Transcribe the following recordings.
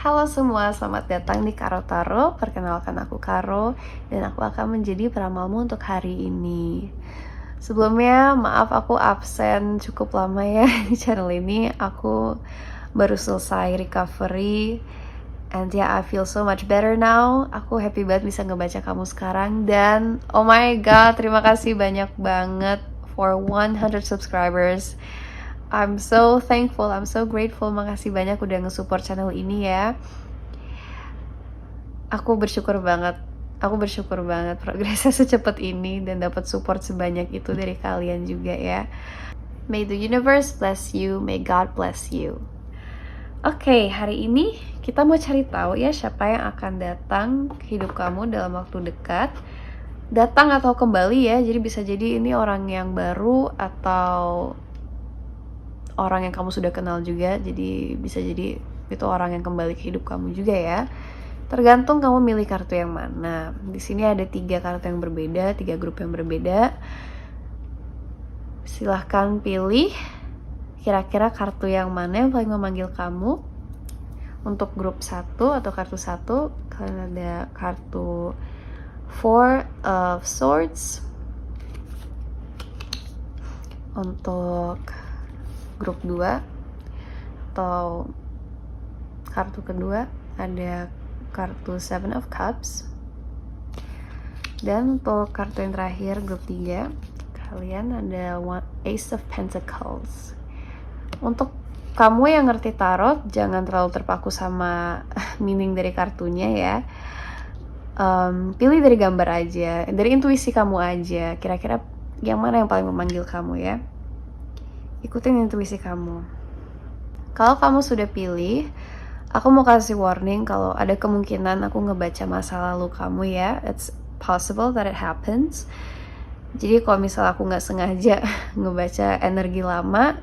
Halo semua, selamat datang di Karo Taro. Perkenalkan aku Karo, dan aku akan menjadi peramalmu untuk hari ini. Sebelumnya, maaf aku absen cukup lama ya di channel ini. Aku baru selesai recovery, and yeah, I feel so much better now. Aku happy banget bisa ngebaca kamu sekarang, dan oh my god, terima kasih banyak banget for 100 subscribers. I'm so thankful, I'm so grateful. Makasih banyak udah nge-support channel ini ya. Aku bersyukur banget progresnya secepat ini dan dapat support sebanyak itu dari kalian juga ya. May the universe bless you, may God bless you. Oke, hari ini kita mau cari tahu ya siapa yang akan datang ke hidup kamu dalam waktu dekat. Datang atau kembali ya, jadi bisa jadi ini orang yang baru atau orang yang kamu sudah kenal juga. Jadi bisa jadi itu orang yang kembali ke hidup kamu juga ya. Tergantung kamu milih kartu yang mana. Di sini ada 3 kartu yang berbeda, 3 grup yang berbeda. Silahkan pilih kira-kira kartu yang mana yang paling memanggil kamu. Untuk grup 1 atau kartu 1, kalian ada kartu 4 of Swords. Untuk grup 2 atau kartu kedua ada kartu 7 of Cups. Dan untuk kartu yang terakhir, grup 3, kalian ada Ace of Pentacles. Untuk kamu yang ngerti tarot, jangan terlalu terpaku sama meaning dari kartunya ya. Pilih dari gambar aja, dari intuisi kamu aja. Kira-kira yang mana yang paling memanggil kamu ya. Ikutin intuisi kamu. Kalau kamu sudah pilih, aku mau kasih warning kalau ada kemungkinan aku ngebaca masa lalu kamu ya. It's possible that it happens. Jadi kalau misal aku nggak sengaja ngebaca energi lama,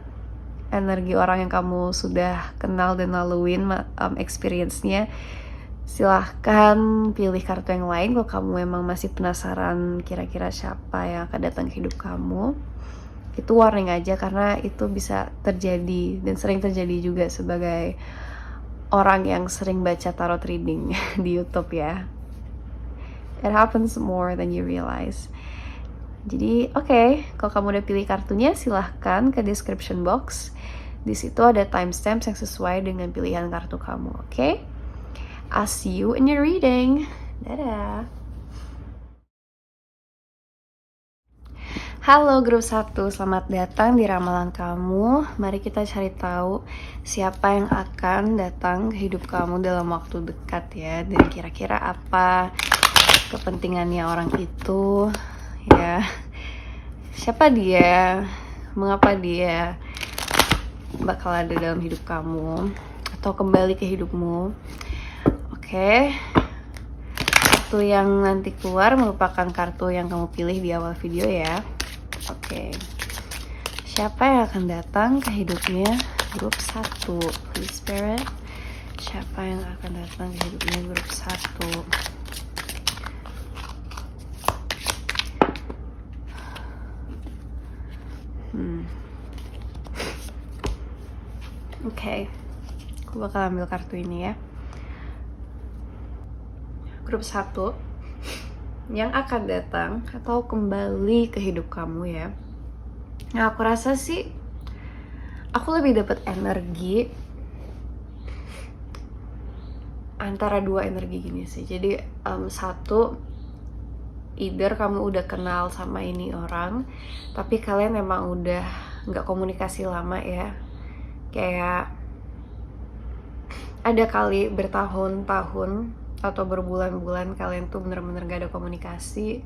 energi orang yang kamu sudah kenal dan laluin experience-nya, silahkan pilih kartu yang lain kalau kamu memang masih penasaran kira-kira siapa yang akan datang ke hidup kamu. Itu warning aja karena itu bisa terjadi dan sering terjadi juga sebagai orang yang sering baca tarot reading di YouTube ya. It happens more than you realize. Jadi oke, kalau kamu udah pilih kartunya, silahkan ke description box. Di situ ada timestamps yang sesuai dengan pilihan kartu kamu, oke? I'll see you in your reading. Dadah. Halo grup 1, selamat datang di ramalan kamu. Mari kita cari tahu siapa yang akan datang ke hidup kamu dalam waktu dekat ya. Dan kira-kira apa kepentingannya orang itu ya. Siapa dia, mengapa dia bakal ada dalam hidup kamu atau kembali ke hidupmu. Oke. Kartu yang nanti keluar merupakan kartu yang kamu pilih di awal video ya. Oke. Siapa yang akan datang ke hidupnya grup 1? Please Spirit. Siapa yang akan datang ke hidupnya grup 1? Oke. Aku bakal ambil kartu ini ya. Grup 1 yang akan datang atau kembali ke hidup kamu ya. Nah, aku rasa sih aku lebih dapat energi antara 2 energi gini sih. Jadi satu, either kamu udah kenal sama ini orang, tapi kalian memang udah nggak komunikasi lama ya. Kayak ada kali bertahun-tahun atau berbulan-bulan kalian tuh bener-bener gak ada komunikasi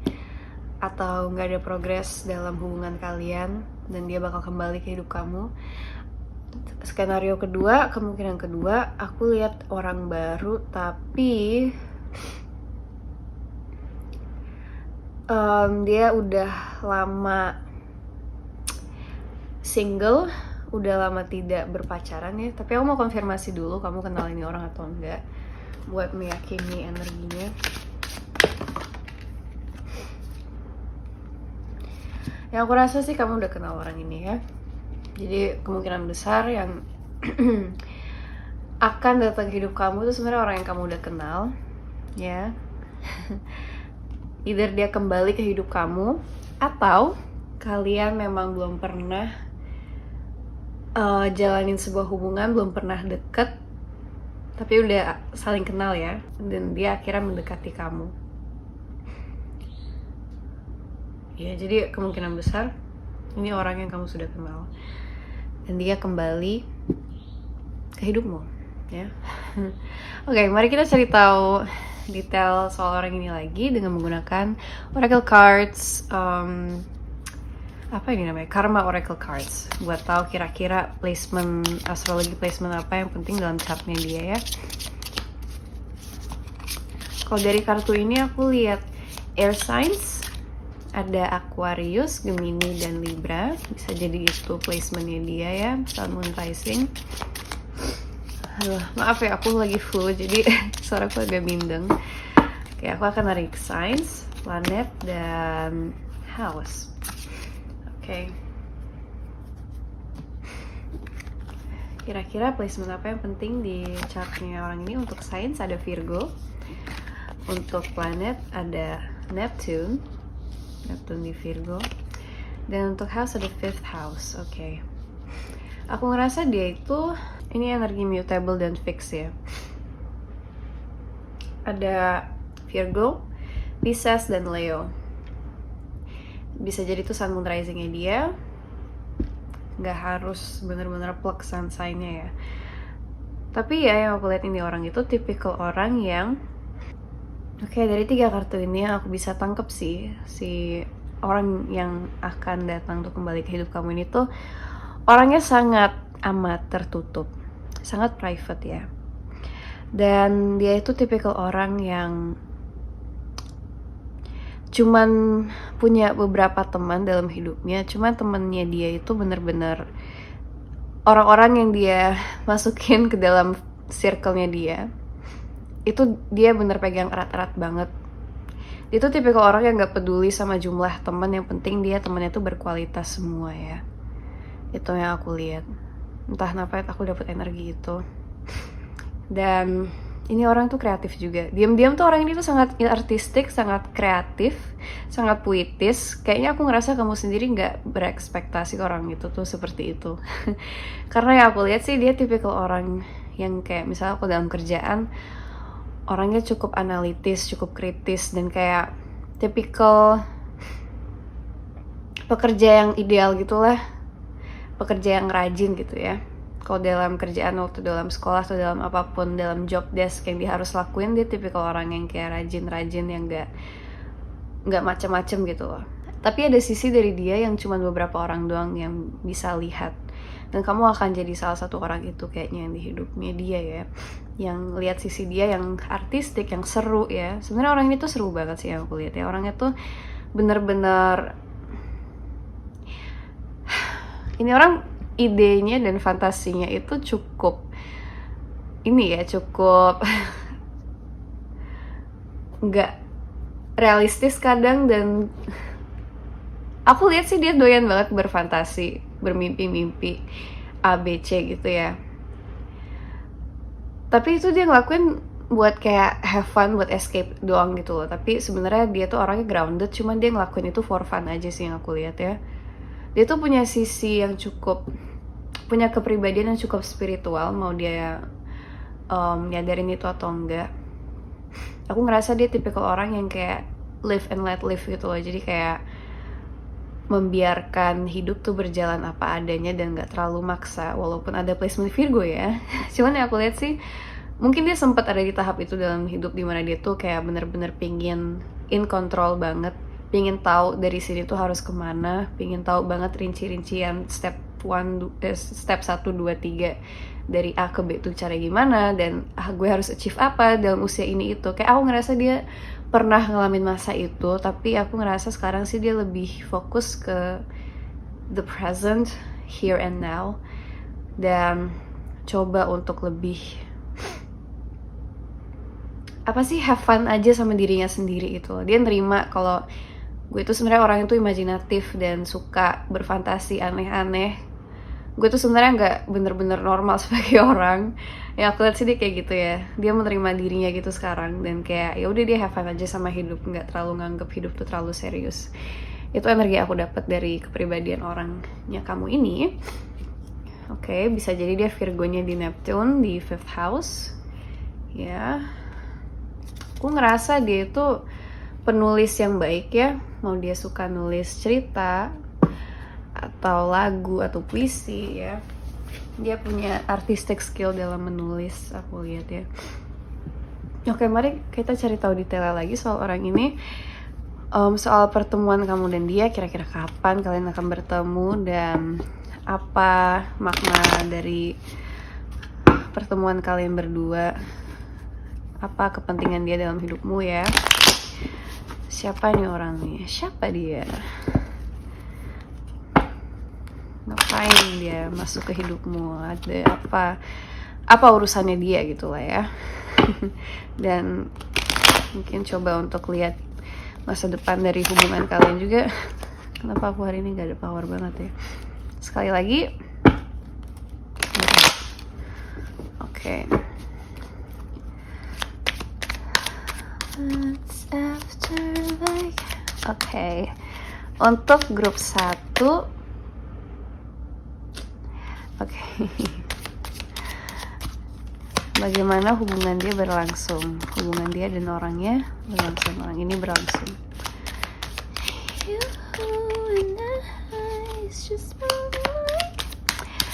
atau gak ada progres dalam hubungan kalian, dan dia bakal kembali ke hidup kamu. Skenario kedua, kemungkinan kedua, aku lihat orang baru tapi dia udah lama single, udah lama tidak berpacaran ya. Tapi aku mau konfirmasi dulu kamu kenal ini orang atau enggak buat meyakini energinya. Yang aku rasa sih kamu udah kenal orang ini ya. Jadi kemungkinan besar yang akan datang ke hidup kamu itu sebenarnya orang yang kamu udah kenal, ya. Either dia kembali ke hidup kamu, atau kalian memang belum pernah jalanin sebuah hubungan, belum pernah deket, tapi udah saling kenal ya, dan dia akhirnya mendekati kamu. Ya, jadi kemungkinan besar ini orang yang kamu sudah kenal, dan dia kembali ke hidupmu, ya. Oke, mari kita cari tahu detail soal orang ini lagi dengan menggunakan Oracle Cards. Apa ini namanya? Karma Oracle Cards. Buat tahu kira-kira placement, astrologi placement apa yang penting dalam chartnya dia ya. Kalau dari kartu ini aku lihat air signs, ada Aquarius, Gemini, dan Libra. Bisa jadi itu placementnya dia ya, Sun, Moon, Rising. Aduh, maaf ya, aku lagi flu jadi suara aku agak bindeng. Oke, aku akan narik signs, planet, dan house. Oke. Kira-kira placement apa yang penting di chartnya orang ini? Untuk signs ada Virgo. Untuk planet ada Neptune di Virgo. Dan untuk house ada 5th house. Oke. Aku ngerasa dia itu ini energi mutable dan fix ya. Ada Virgo, Pisces, dan Leo. Bisa jadi itu Sun, Moon, Rising-nya dia. Nggak harus bener-bener plug sun sign-nya ya. Tapi ya yang aku lihat ini orang itu tipikal orang yang Oke, dari 3 kartu ini yang aku bisa tangkep sih, si orang yang akan datang untuk kembali ke hidup kamu ini tuh orangnya sangat amat tertutup, sangat private ya. Dan dia itu tipikal orang yang cuman punya beberapa teman dalam hidupnya, cuman temennya dia itu bener-bener orang-orang yang dia masukin ke dalam circle-nya dia. Itu dia bener pegang erat-erat banget. Dia tuh tipikal orang yang gak peduli sama jumlah teman, yang penting dia temannya tuh berkualitas semua ya. Itu yang aku lihat. Entah kenapa aku dapet energi itu. Dan ini orang tuh kreatif juga. Diam-diam tuh orang ini tuh sangat artistik, sangat kreatif, sangat puitis. Kayaknya aku ngerasa kamu sendiri gak berekspektasi orang itu tuh seperti itu. Karena yang aku lihat sih dia tipikal orang yang kayak misalnya aku dalam kerjaan, orangnya cukup analitis, cukup kritis, dan kayak tipikal pekerja yang ideal gitulah, pekerja yang rajin gitu ya. Kalau dalam kerjaan, waktu dalam sekolah atau dalam apapun, dalam job desk yang dia harus lakuin, dia tipikal orang yang kayak rajin-rajin, yang nggak macem-macem gitu loh. Tapi ada sisi dari dia yang cuma beberapa orang doang yang bisa lihat, dan kamu akan jadi salah satu orang itu kayaknya yang di hidupnya dia ya, yang lihat sisi dia yang artistik, yang seru ya. Sebenarnya orang ini tuh seru banget sih yang aku lihat ya. Orangnya tuh bener-bener ini orang idenya dan fantasinya itu cukup ini ya, cukup nggak realistis kadang, dan aku lihat sih dia doyan banget berfantasi, bermimpi-mimpi ABC gitu ya. Tapi itu dia ngelakuin buat kayak have fun, buat escape doang gitu loh. Tapi sebenarnya dia tuh orangnya grounded, cuman dia ngelakuin itu for fun aja sih yang aku lihat ya. Dia tuh punya sisi yang cukup, punya kepribadian yang cukup spiritual, mau dia nyadarin itu atau enggak. Aku ngerasa dia tipikal orang yang kayak live and let live gitu loh. Jadi kayak membiarkan hidup tuh berjalan apa adanya dan gak terlalu maksa, walaupun ada placement Virgo ya. Cuman yang aku lihat sih mungkin dia sempat ada di tahap itu dalam hidup, dimana dia tuh kayak bener-bener pingin in control banget, pingin tahu dari sini tuh harus kemana, pingin tahu banget rinci-rincian step 1, 2, 3 dari A ke B tuh cara gimana, dan gue harus achieve apa dalam usia ini itu. Kayak aku ngerasa dia pernah ngalamin masa itu, tapi aku ngerasa sekarang sih dia lebih fokus ke the present, here and now, dan coba untuk lebih apa sih, have fun aja sama dirinya sendiri itu. Dia nerima kalau gue itu sebenarnya orang itu imajinatif dan suka berfantasi aneh-aneh, gue tuh sebenarnya nggak bener-bener normal sebagai orang. Ya aku lihat sih dia kayak gitu ya, dia menerima dirinya gitu sekarang, dan kayak ya udah dia have fun aja sama hidup, nggak terlalu nganggep hidup tuh terlalu serius. Itu energi aku dapat dari kepribadian orangnya kamu ini. Oke, bisa jadi dia Virgonya di Neptune di 5th house ya. Aku ngerasa dia itu penulis yang baik ya, mau dia suka nulis cerita atau lagu atau puisi ya, dia punya artistic skill dalam menulis, aku lihat ya. Oke, mari kita cari tahu detailnya lagi soal orang ini. Soal pertemuan kamu dan dia, kira-kira kapan kalian akan bertemu dan apa makna dari pertemuan kalian berdua, apa kepentingan dia dalam hidupmu ya. Siapa nih orangnya, siapa dia, ngapain dia masuk ke hidupmu, ada apa urusannya dia gitu lah ya. Dan mungkin coba untuk lihat masa depan dari hubungan kalian juga. Kenapa aku hari ini gak ada power banget ya. Sekali lagi. Oke. Oke. Untuk grup 1. Oke. Bagaimana hubungan dia berlangsung? Hubungan dia dan orangnya berlangsung. Orang ini berlangsung.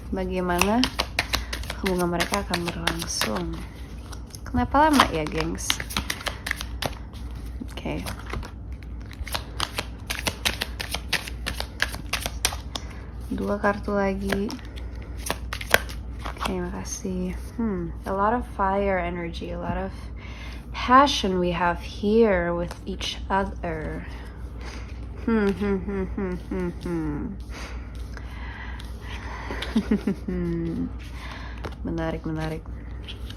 Bagaimana hubungan mereka akan berlangsung? Kenapa lama ya, gengs? Oke. Dua kartu lagi. Oke, makasih. A lot of fire energy, a lot of passion we have here with each other. Menarik.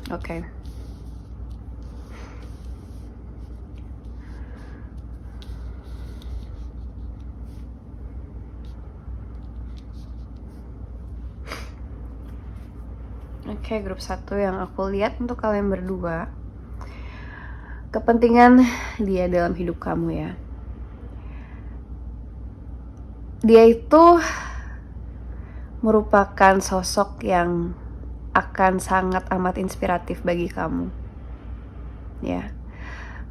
Oke. Oke, grup 1 yang aku lihat untuk kalian berdua, kepentingan dia dalam hidup kamu ya. Dia itu merupakan sosok yang akan sangat amat inspiratif bagi kamu ya.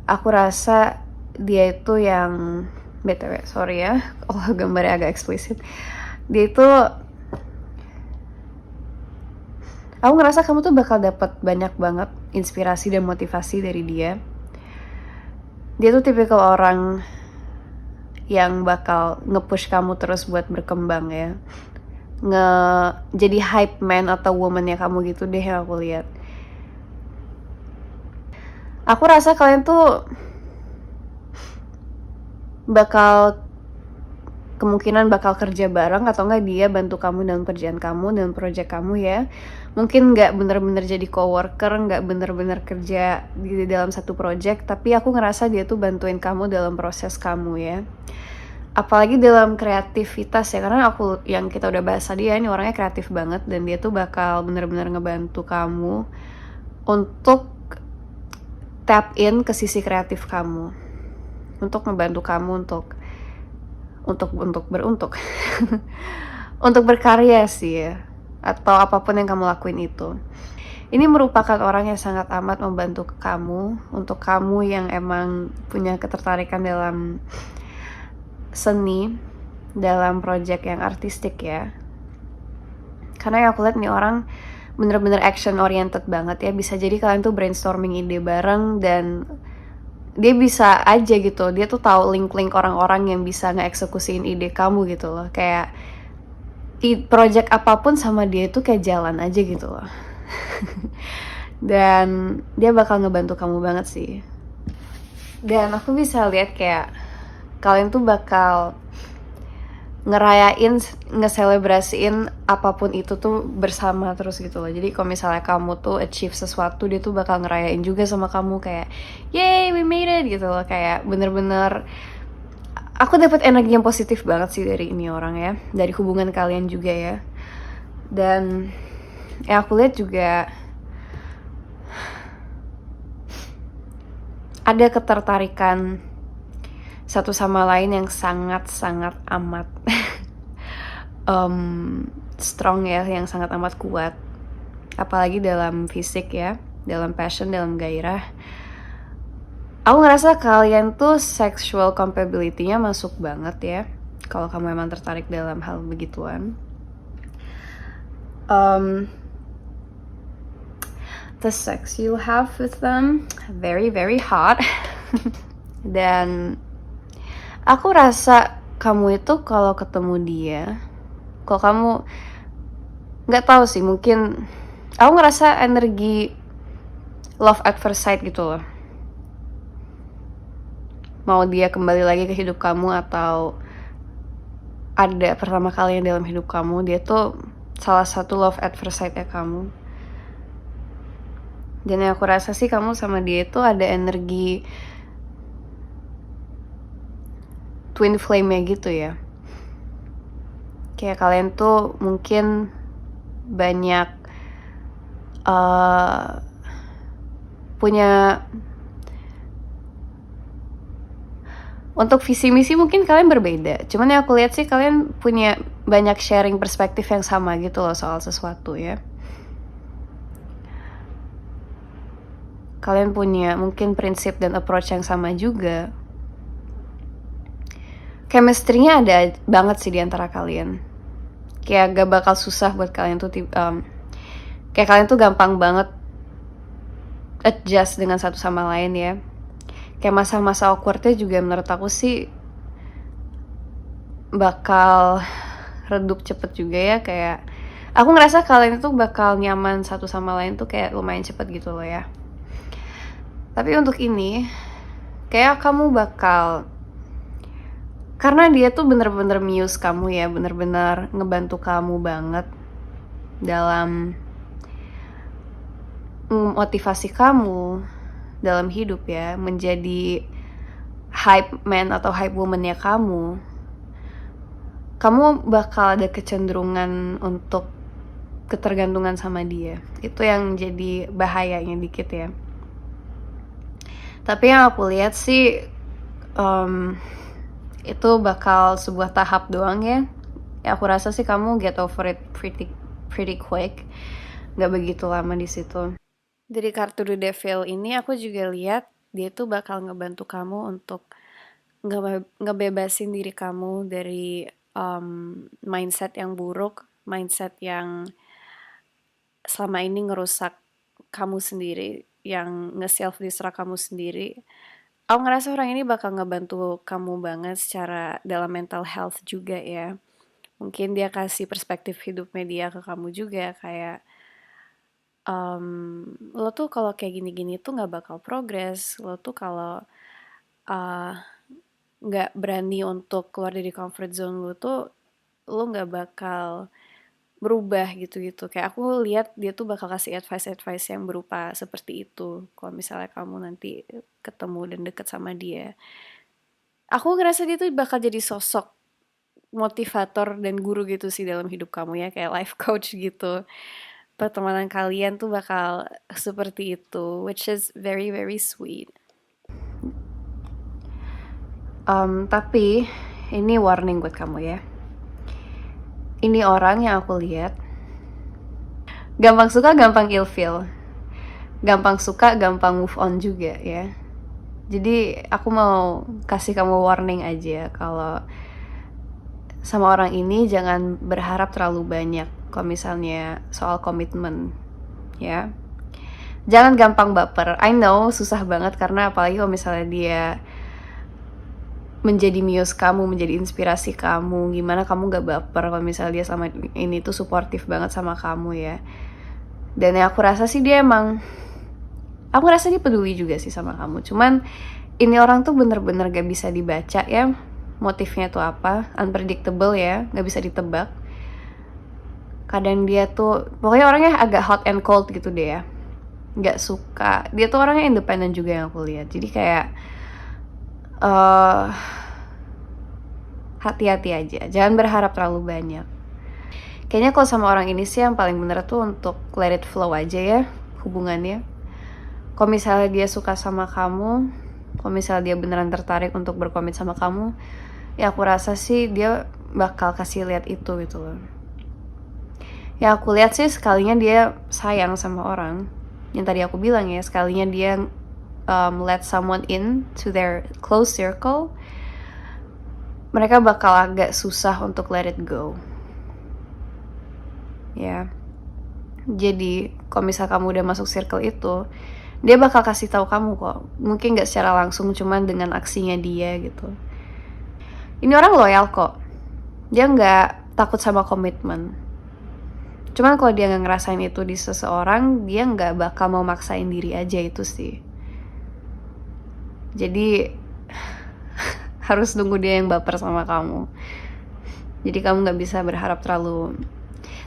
Aku rasa dia itu yang, BTW sorry ya kalau gambarnya agak eksplisit, dia itu, aku ngerasa kamu tuh bakal dapat banyak banget inspirasi dan motivasi dari dia. Dia tuh tipikal orang yang bakal nge-push kamu terus buat berkembang ya. Jadi hype man atau woman ya kamu gitu deh yang aku lihat. Aku rasa kalian tuh kemungkinan bakal kerja bareng, atau enggak dia bantu kamu dalam kerjaan kamu, dalam project kamu ya. Mungkin nggak bener-bener jadi coworker, nggak bener-bener kerja di dalam satu project, tapi aku ngerasa dia tuh bantuin kamu dalam proses kamu ya. Apalagi dalam kreativitas ya, karena yang kita udah bahas tadi ya, ini orangnya kreatif banget, dan dia tuh bakal bener-bener ngebantu kamu untuk tap in ke sisi kreatif kamu, untuk membantu kamu untuk untuk berkarya sih ya, atau apapun yang kamu lakuin itu. Ini merupakan orang yang sangat amat membantu kamu, untuk kamu yang emang punya ketertarikan dalam seni, dalam project yang artistik ya. Karena yang aku lihat nih orang bener-bener action oriented banget ya. Bisa jadi kalian tuh brainstorming ide bareng, dan dia bisa aja gitu, dia tuh tahu link-link orang-orang yang bisa ngeeksekusiin ide kamu gitu loh. Kayak project apapun sama dia itu kayak jalan aja gitu loh. Dan dia bakal ngebantu kamu banget sih. Dan aku bisa lihat kayak kalian tuh bakal ngerayain, ngeselebrasiin apapun itu tuh bersama terus gitu loh. Jadi kalau misalnya kamu tuh achieve sesuatu, dia tuh bakal ngerayain juga sama kamu, kayak yay we made it gitu loh. Kayak bener-bener aku dapat energi yang positif banget sih dari ini orang ya, dari hubungan kalian juga ya. Dan ya aku lihat juga ada ketertarikan satu sama lain yang sangat-sangat amat strong ya, yang sangat amat kuat. Apalagi dalam fisik ya, dalam passion, dalam gairah. Aku ngerasa kalian tuh sexual compatibility-nya masuk banget ya, kalau kamu emang tertarik dalam hal begituan. The sex you have with them very very hot. Dan aku rasa kamu itu kalau ketemu dia, kalau kamu nggak tahu sih, mungkin aku ngerasa energi love at first sight gitu loh. Mau dia kembali lagi ke hidup kamu atau ada pertama kali yang dalam hidup kamu, dia tuh salah satu love at first sight ya kamu. Dan yang aku rasa sih kamu sama dia itu ada energi twin flame-nya gitu ya. Kayak kalian tuh mungkin banyak punya, untuk visi misi mungkin kalian berbeda, cuman yang aku lihat sih kalian punya banyak sharing perspektif yang sama gitu loh soal sesuatu ya. Kalian punya mungkin prinsip dan approach yang sama juga. Chemistry-nya ada banget sih di antara kalian. Kayak gak bakal susah buat kalian tuh kayak kalian tuh gampang banget adjust dengan satu sama lain ya. Kayak masa-masa awkward-nya juga menurut aku sih bakal redup cepet juga ya. Kayak aku ngerasa kalian itu bakal nyaman satu sama lain tuh kayak lumayan cepet gitu loh ya. Tapi untuk ini kayak kamu bakal, karena dia tuh bener-bener muse kamu ya, bener-bener ngebantu kamu banget dalam motivasi kamu dalam hidup ya, menjadi hype man atau hype woman-nya kamu. Kamu bakal ada kecenderungan untuk ketergantungan sama dia. Itu yang jadi bahayanya dikit ya. Tapi yang aku lihat sih itu bakal sebuah tahap doang ya. Aku rasa sih kamu get over it pretty quick. Gak begitu lama di situ. Dari kartu The Devil ini aku juga lihat dia tuh bakal ngebantu kamu untuk ngebebasin diri kamu dari mindset yang buruk, mindset yang selama ini ngerusak kamu sendiri, yang nge-self destruct kamu sendiri. Aku ngerasa orang ini bakal ngebantu kamu banget secara dalam mental health juga ya. Mungkin dia kasih perspektif hidupnya dia ke kamu juga, kayak lo tuh kalau kayak gini-gini tuh nggak bakal progres. Lo tuh kalau nggak berani untuk keluar dari comfort zone lo tuh, lo nggak bakal berubah gitu-gitu. Kayak aku lihat dia tuh bakal kasih advice yang berupa seperti itu. Kalau misalnya kamu nanti ketemu dan deket sama dia, aku ngerasa dia tuh bakal jadi sosok motivator dan guru gitu sih dalam hidup kamu ya, kayak life coach gitu. Pertemanan kalian tuh bakal seperti itu, which is very very sweet. Tapi ini warning buat kamu ya. Ini orang yang aku lihat gampang suka, gampang ilfeel, gampang suka, gampang move on juga ya. Jadi aku mau kasih kamu warning aja, kalau sama orang ini jangan berharap terlalu banyak kalau misalnya soal komitmen ya. Jangan gampang baper. I know susah banget, karena apalagi kalau misalnya dia menjadi muse kamu, menjadi inspirasi kamu, gimana kamu gak baper kalau misalnya dia sama ini tuh suportif banget sama kamu ya. Dan yang aku rasa sih dia emang, aku rasa dia peduli juga sih sama kamu. Cuman ini orang tuh bener-bener gak bisa dibaca ya, motifnya tuh apa, unpredictable ya, gak bisa ditebak. Kadang dia tuh pokoknya orangnya agak hot and cold gitu deh ya, gak suka. Dia tuh orangnya independen juga yang aku lihat. Jadi kayak hati-hati aja, jangan berharap terlalu banyak. Kayaknya kalau sama orang ini sih yang paling bener tuh untuk let it flow aja ya hubungannya. Kalau misalnya dia suka sama kamu, kalau misalnya dia beneran tertarik untuk berkomit sama kamu, ya aku rasa sih dia bakal kasih lihat itu gitu loh. Ya aku lihat sih sekalinya dia sayang sama orang, yang tadi aku bilang ya, sekalinya dia let someone in to their close circle, mereka bakal agak susah untuk let it go. Ya, jadi kalau misal kamu udah masuk circle itu, dia bakal kasih tahu kamu kok. Mungkin nggak secara langsung, cuman dengan aksinya dia gitu. Ini orang loyal kok. Dia nggak takut sama komitmen. Cuman kalau dia nggak ngerasain itu di seseorang, dia nggak bakal mau maksain diri aja itu sih. Jadi harus nunggu dia yang baper sama kamu. Jadi kamu nggak bisa berharap terlalu,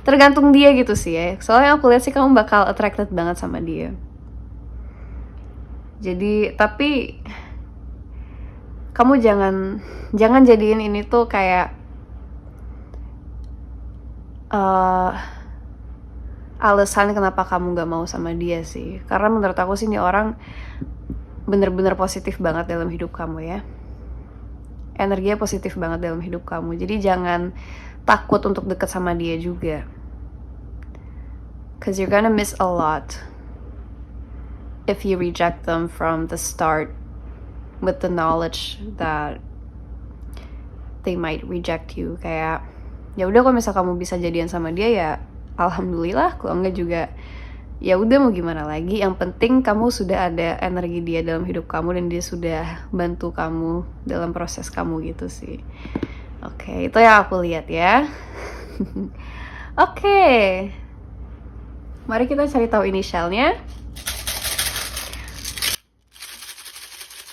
tergantung dia gitu sih ya. Soalnya aku lihat sih kamu bakal attracted banget sama dia. Jadi tapi kamu jangan jadiin ini tuh kayak alasan kenapa kamu gak mau sama dia sih. Karena menurut aku sih ini orang bener-bener positif banget dalam hidup kamu ya. Energinya positif banget dalam hidup kamu. Jadi jangan takut untuk deket sama dia juga. Cause you're gonna miss a lot if you reject them from the start with the knowledge that they might reject you. Kayak ya udah kalau misal kamu bisa jadian sama dia ya alhamdulillah, kalau enggak juga ya udah mau gimana lagi. Yang penting kamu sudah ada energi dia dalam hidup kamu dan dia sudah bantu kamu dalam proses kamu gitu sih. Oke, itu yang aku lihat ya. Oke. Mari kita cari tahu inisialnya.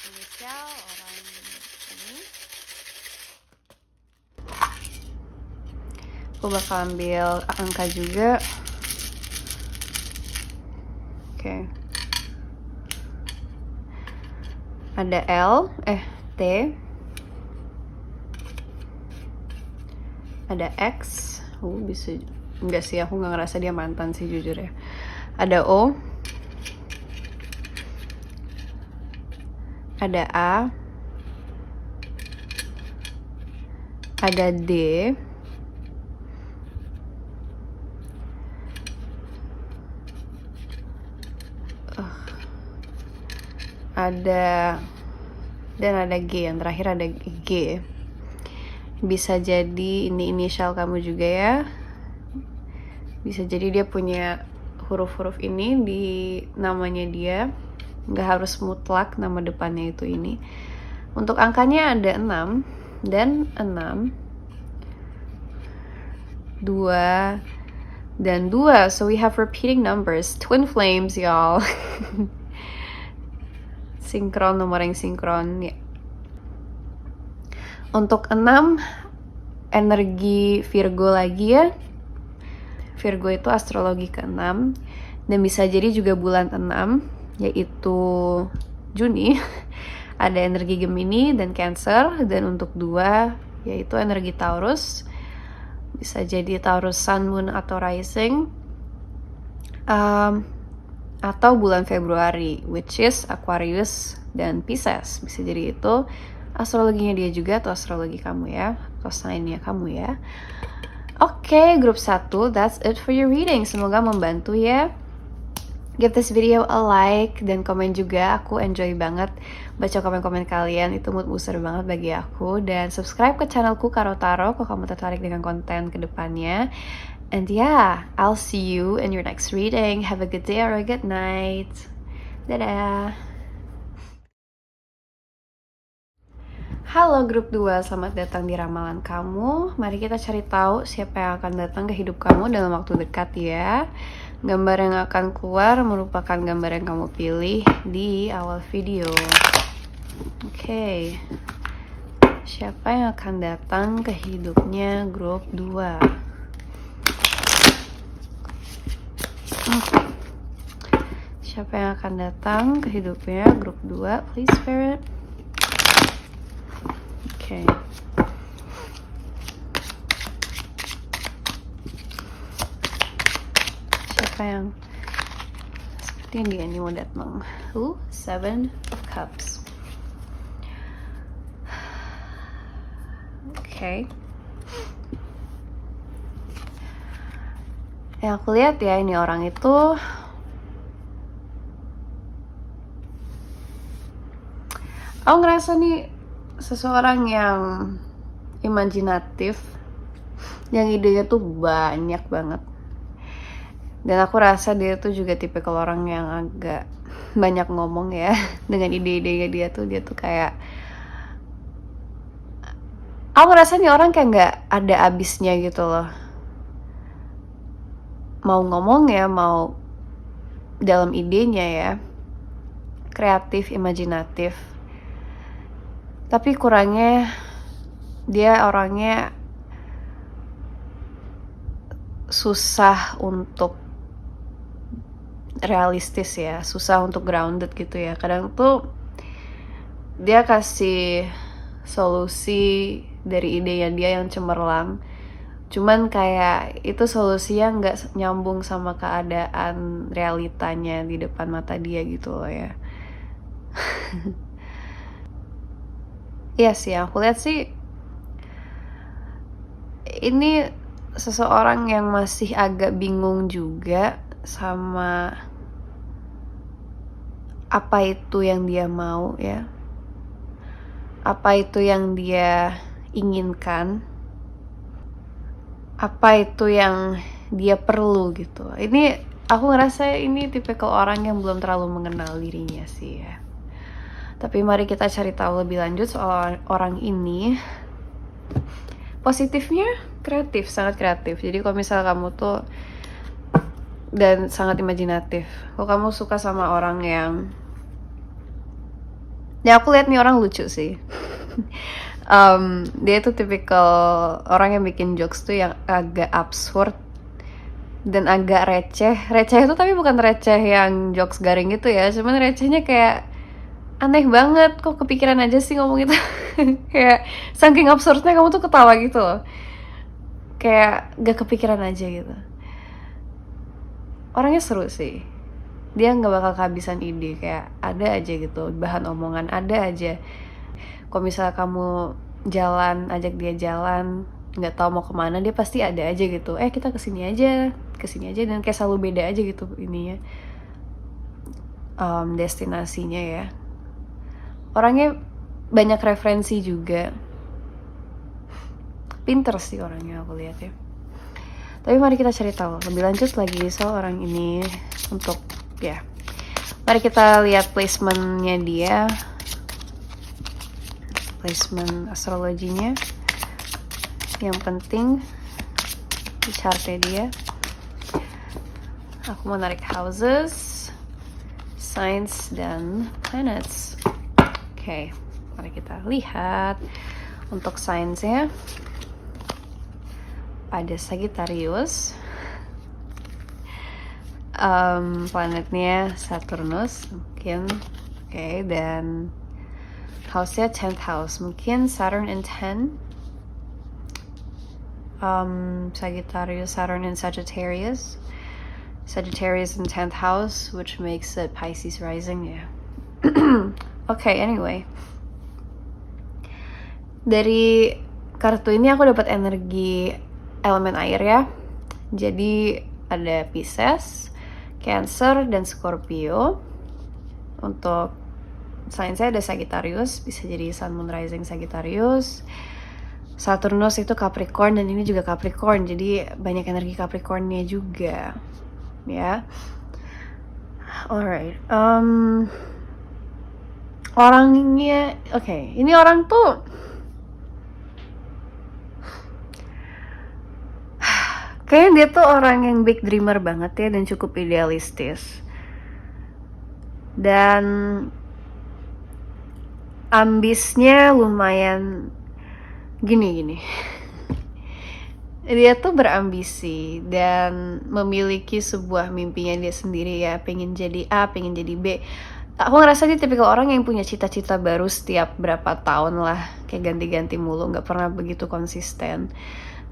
Inisial orang ini. Aku bakal ambil angka juga. Oke. Ada T. Ada X. Bisa enggak sih, aku nggak ngerasa dia mantan sih jujur ya. Ada O. Ada A. Ada D. Ada G, yang terakhir ada G. Bisa jadi ini inisial kamu juga ya. Bisa jadi dia punya huruf-huruf ini di namanya dia. Nggak harus mutlak nama depannya itu ini. Untuk angkanya ada 6 dan 6, 2 dan 2. So we have repeating numbers, twin flames y'all. Sinkron, nomor yang sinkron ya. Untuk 6 energi Virgo lagi ya. Virgo itu astrologi ke-6 dan bisa jadi juga bulan 6 yaitu Juni. Ada energi Gemini dan Cancer. Dan untuk 2 yaitu energi Taurus. Bisa jadi Taurus Sun, Moon atau Rising. Atau bulan Februari, which is Aquarius dan Pisces. Bisa jadi itu astrologinya dia juga atau astrologi kamu ya, atau sign-nya kamu ya. Oke, grup 1, that's it for your reading. Semoga membantu ya. Give this video a like dan komen juga. Aku enjoy banget baca komen-komen kalian. Itu mood booster banget bagi aku. Dan subscribe ke channelku Karo Taro kalau kamu tertarik dengan konten kedepannya. And yeah, I'll see you in your next reading. Have a good day or a good night. Dadah. Halo grup 2, selamat datang di ramalan kamu. Mari kita cari tahu siapa yang akan datang ke hidup kamu dalam waktu dekat ya. Gambar yang akan keluar merupakan gambar yang kamu pilih di awal video. Oke. Siapa yang akan datang ke hidupnya grup 2? Siapa yang akan datang ke hidupnya grup 2? Please, Spirit. Oke. sayang. Sepertinya dia nih mau datang. Seven of Cups. Okay. Yang aku lihat ya, ini orang itu aku ngerasa nih seseorang yang imajinatif, yang idenya tuh banyak banget. Dan aku rasa dia tuh juga tipikal orang yang agak banyak ngomong ya. Dengan ide-idenya dia tuh kayak, aku ngerasa nih orang kayak nggak ada abisnya gitu loh. Mau ngomong ya, mau dalam idenya ya, kreatif, imajinatif. Tapi kurangnya dia orangnya susah untuk realistis ya, susah untuk grounded gitu ya. Kadang tuh dia kasih solusi dari idenya dia yang cemerlang, cuman kayak itu solusinya nggak nyambung sama keadaan realitanya di depan mata dia gitu loh ya. Iya sih, aku lihat sih ini seseorang yang masih agak bingung juga sama apa itu yang dia mau ya, apa itu yang dia inginkan, apa itu yang dia perlu gitu. Ini aku ngerasa ini tipikal orang yang belum terlalu mengenal dirinya sih ya. Tapi mari kita cari tahu lebih lanjut soal orang ini. Positifnya kreatif, sangat kreatif. Jadi kalau misal kamu tuh dan sangat imajinatif, kalau kamu suka sama orang yang ya aku lihat nih orang lucu sih. Dia tuh tipikal orang yang bikin jokes tuh yang agak absurd dan agak receh. Receh itu tapi bukan receh yang jokes garing gitu ya, cuman recehnya kayak aneh banget, kok kepikiran aja sih ngomong itu. Kayak saking absurdnya kamu tuh ketawa gitu loh, kayak gak kepikiran aja gitu. Orangnya seru sih, dia nggak bakal kehabisan ide, kayak ada aja gitu bahan omongan, ada aja. Kalau misalnya kamu jalan, ajak dia jalan, nggak tahu mau kemana, dia pasti ada aja gitu. Kita kesini aja, dan kayak selalu beda aja gitu ininya, destinasinya ya. Orangnya banyak referensi juga, pinter sih orangnya aku lihat ya. Tapi mari kita cari tahu lebih lanjut lagi soal orang ini. Untuk ya, mari kita lihat placementnya dia, placement astrologinya yang penting di chartnya dia. Aku mau narik houses, signs, dan planets. Oke, mari kita lihat untuk signsnya. Ada Sagittarius, planetnya Saturnus mungkin, dan house-nya 10th house, mungkin Saturn in 10, Sagittarius, Saturn in Sagittarius in 10th house, which makes it Pisces rising ya. Anyway, dari kartu ini aku dapat energi elemen air ya. Jadi ada Pisces, Cancer, dan Scorpio. Untuk sign saya ada Sagittarius, bisa jadi Sun, Moon, Rising Sagittarius. Saturnus itu Capricorn, dan ini juga Capricorn, jadi banyak energi Capricornnya juga ya. Alright, orangnya ini orang tuh kayaknya dia tuh orang yang big dreamer banget ya, dan cukup idealistis. Dan ambisnya lumayan gini. Dia tuh berambisi dan memiliki sebuah mimpinya dia sendiri ya, pengen jadi A, pengen jadi B. Aku ngerasa dia tipikal orang yang punya cita-cita baru setiap berapa tahun lah, kayak ganti-ganti mulu, gak pernah begitu konsisten.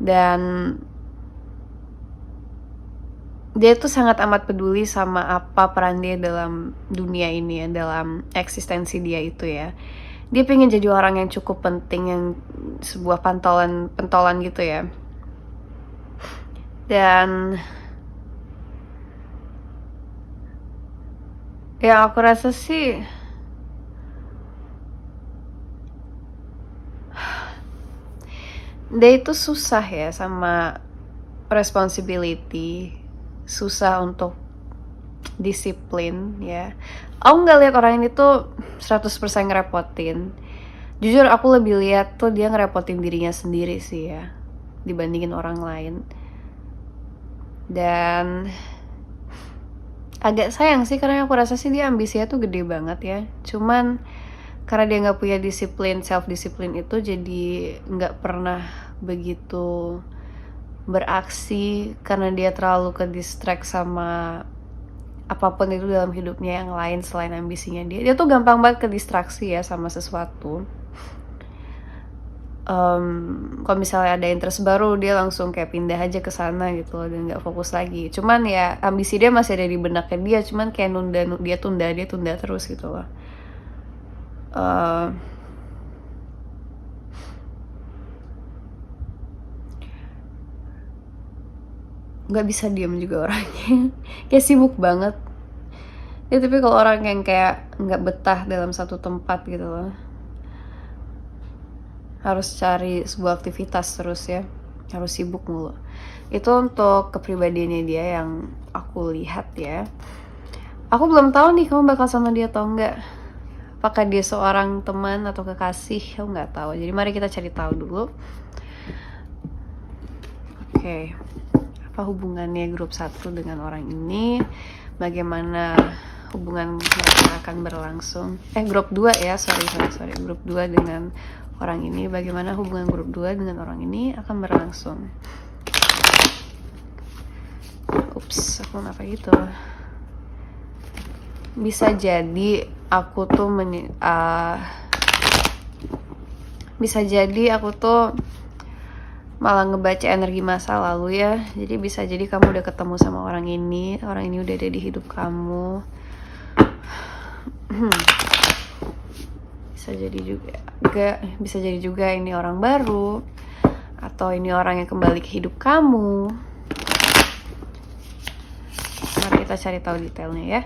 Dan dia tuh sangat amat peduli sama apa peran dia dalam dunia ini ya, dalam eksistensi dia itu ya. Dia pengen jadi orang yang cukup penting, yang sebuah pentolan gitu ya. Dan yang aku rasa sih dia itu susah ya sama responsibility, susah untuk disiplin ya. Aku nggak lihat orang ini tuh 100% ngerepotin. Jujur aku lebih lihat tuh dia ngerepotin dirinya sendiri sih ya, dibandingin orang lain. Dan agak sayang sih karena aku rasa sih dia ambisinya tuh gede banget ya. Cuman karena dia nggak punya disiplin, self disiplin itu, jadi nggak pernah begitu beraksi karena dia terlalu ke distract sama apapun itu dalam hidupnya yang lain selain ambisinya dia. Dia tuh gampang banget ke distraksi ya sama sesuatu. Kalau misalnya ada interest baru dia langsung kayak pindah aja ke sana gitu loh, dan nggak fokus lagi. Cuman ya ambisi dia masih ada di benaknya dia, cuman kayak dia tunda terus gitu loh. Nggak bisa diem juga orangnya. Kayak sibuk banget ya, tapi kalau orang yang kayak nggak betah dalam satu tempat gitu loh, harus cari sebuah aktivitas terus ya, harus sibuk mulu. Itu untuk kepribadiannya dia yang aku lihat ya. Aku belum tahu nih kamu bakal sama dia atau enggak, apakah dia seorang teman atau kekasih, aku nggak tahu. Jadi mari kita cari tahu dulu. Oke. Apa hubungannya grup 1 dengan orang ini, bagaimana hubungan mereka akan berlangsung. Grup 2 ya, sorry, grup 2 dengan orang ini, bagaimana hubungan grup 2 dengan orang ini akan berlangsung. Ups, aku kenapa gitu. Bisa jadi aku tuh malah ngebaca energi masa lalu ya. Jadi bisa jadi kamu udah ketemu sama orang ini udah ada di hidup kamu. Bisa jadi juga ini orang baru, atau ini orang yang kembali ke hidup kamu. Mari kita cari tahu detailnya ya.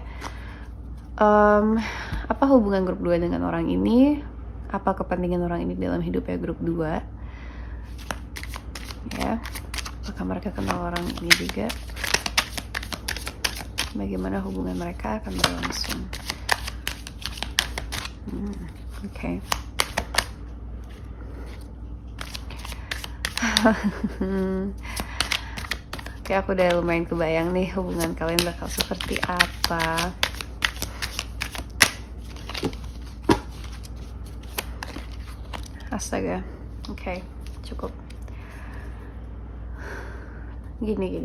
Apa hubungan grup 2 dengan orang ini? Apa kepentingan orang ini dalam hidupnya grup 2? Ya, apakah mereka kenal orang ini juga? Bagaimana hubungan mereka akan berlangsung? Oke. Oke, aku udah lumayan kebayang nih hubungan kalian bakal seperti apa. Astaga. Oke, cukup. Gini.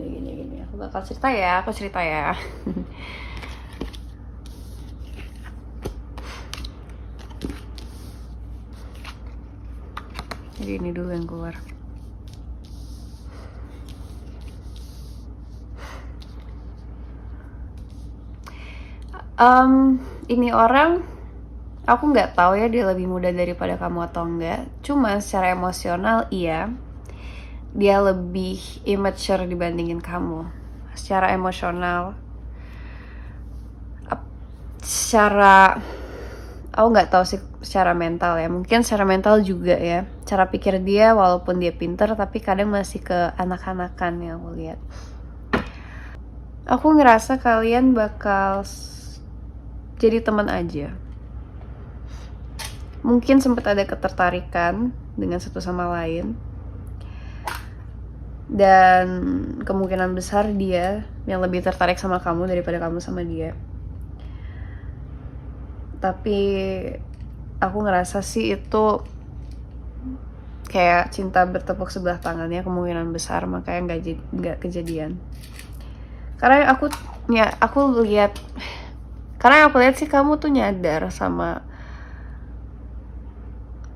Aku bakal cerita ya, Jadi ini dulu yang keluar. Ini orang, aku nggak tahu ya dia lebih muda daripada kamu atau enggak. Cuma secara emosional iya, dia lebih immature dibandingin kamu. Secara emosional, aku nggak tahu sih secara mental ya. Mungkin secara mental juga ya. Cara pikir dia walaupun dia pinter, tapi kadang masih ke anak-anakan yang aku lihat. Aku ngerasa kalian bakal jadi teman aja. Mungkin sempat ada ketertarikan dengan satu sama lain. Dan kemungkinan besar dia yang lebih tertarik sama kamu daripada kamu sama dia. Tapi aku ngerasa sih itu kayak cinta bertepuk sebelah tangannya, kemungkinan besar, makanya nggak kejadian. Karena aku lihat sih kamu tuh nyadar sama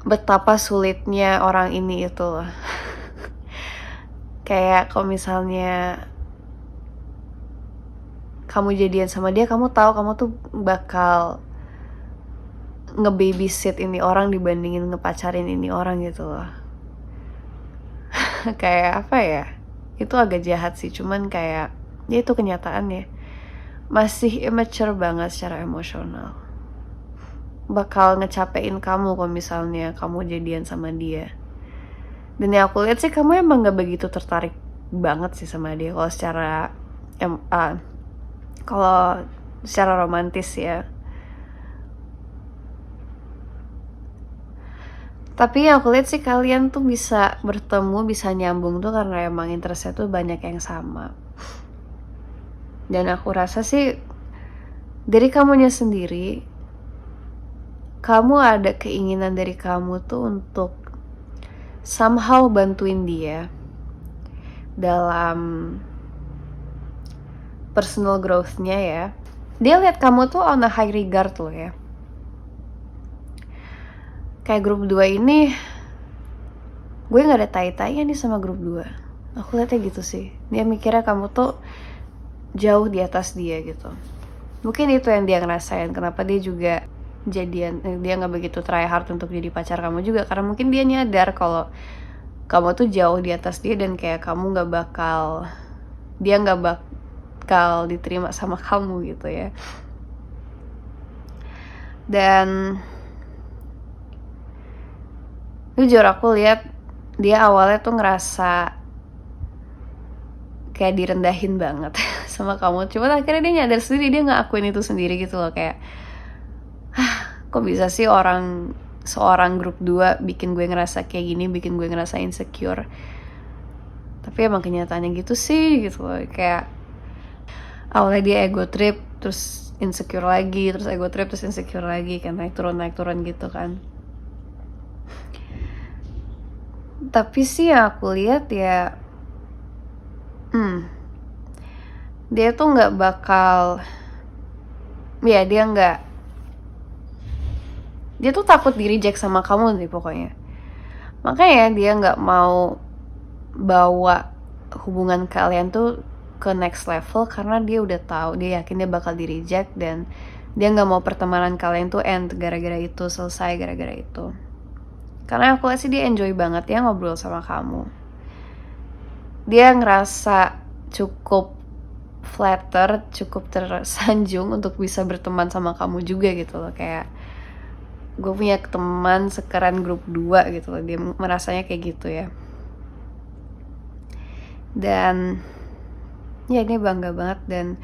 betapa sulitnya orang ini itu loh. Kayak kalau misalnya kamu jadian sama dia, kamu tahu kamu tuh bakal nge-babysit ini orang dibandingin ngepacarin ini orang gitu loh. Kayak apa ya, itu agak jahat sih, cuman kayak ya itu kenyataannya. Masih immature banget secara emosional, bakal ngecapein kamu kalau misalnya kamu jadian sama dia. Dan yang aku lihat sih kamu emang gak begitu tertarik banget sih sama dia kalau secara romantis ya. Tapi yang aku lihat sih kalian tuh bisa bertemu, bisa nyambung tuh karena emang interestnya tuh banyak yang sama. Dan aku rasa sih dari kamunya sendiri, kamu ada keinginan dari kamu tuh untuk somehow bantuin dia dalam personal growth-nya ya. Dia lihat kamu tuh on a high regard loh ya. Kayak grup 2 ini, gue gak ada tai-tainya nih sama grup 2. Aku lihatnya gitu sih. Dia mikirnya kamu tuh jauh di atas dia gitu. Mungkin itu yang dia ngerasain, kenapa dia juga jadian, dia gak begitu try hard untuk jadi pacar kamu juga. Karena mungkin dia nyadar kalau kamu tuh jauh di atas dia dan kayak kamu dia gak bakal diterima sama kamu gitu ya. Dan jujur aku lihat dia awalnya tuh ngerasa kayak direndahin banget sama kamu. Cuman akhirnya dia nyadar sendiri, dia ngakuin itu sendiri gitu loh. Kayak kok bisa sih seorang grup 2 bikin gue ngerasa kayak gini, bikin gue ngerasa insecure. Tapi emang kenyataannya gitu sih gitu loh. Kayak awalnya dia ego trip, terus insecure lagi, terus ego trip, terus insecure lagi, kan naik turun gitu kan. Tapi sih yang aku lihat ya, dia tuh nggak bakal, ya dia tuh takut di reject sama kamu nih pokoknya. Makanya dia nggak mau bawa hubungan kalian tuh ke next level karena dia udah tahu, dia yakin dia bakal di reject dan dia nggak mau pertemanan kalian tuh end gara-gara itu, selesai gara-gara itu. Karena aku lihat sih dia enjoy banget ya ngobrol sama kamu. Dia ngerasa cukup flatter, cukup tersanjung untuk bisa berteman sama kamu juga gitu loh. Kayak gue punya teman sekeren grup 2 gitu loh. Dia merasanya kayak gitu ya. Dan ya ini bangga banget. Dan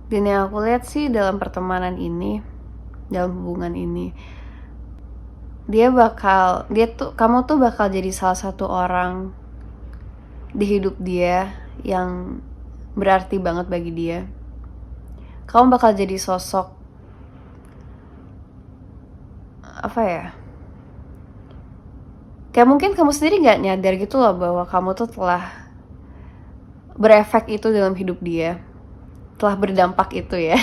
yang aku lihat sih dalam pertemanan ini, dalam hubungan ini, kamu tuh bakal jadi salah satu orang di hidup dia yang berarti banget bagi dia. Kamu bakal jadi sosok apa ya, kayak mungkin kamu sendiri gak nyadar gitu loh bahwa kamu tuh telah berefek itu dalam hidup dia, telah berdampak itu ya.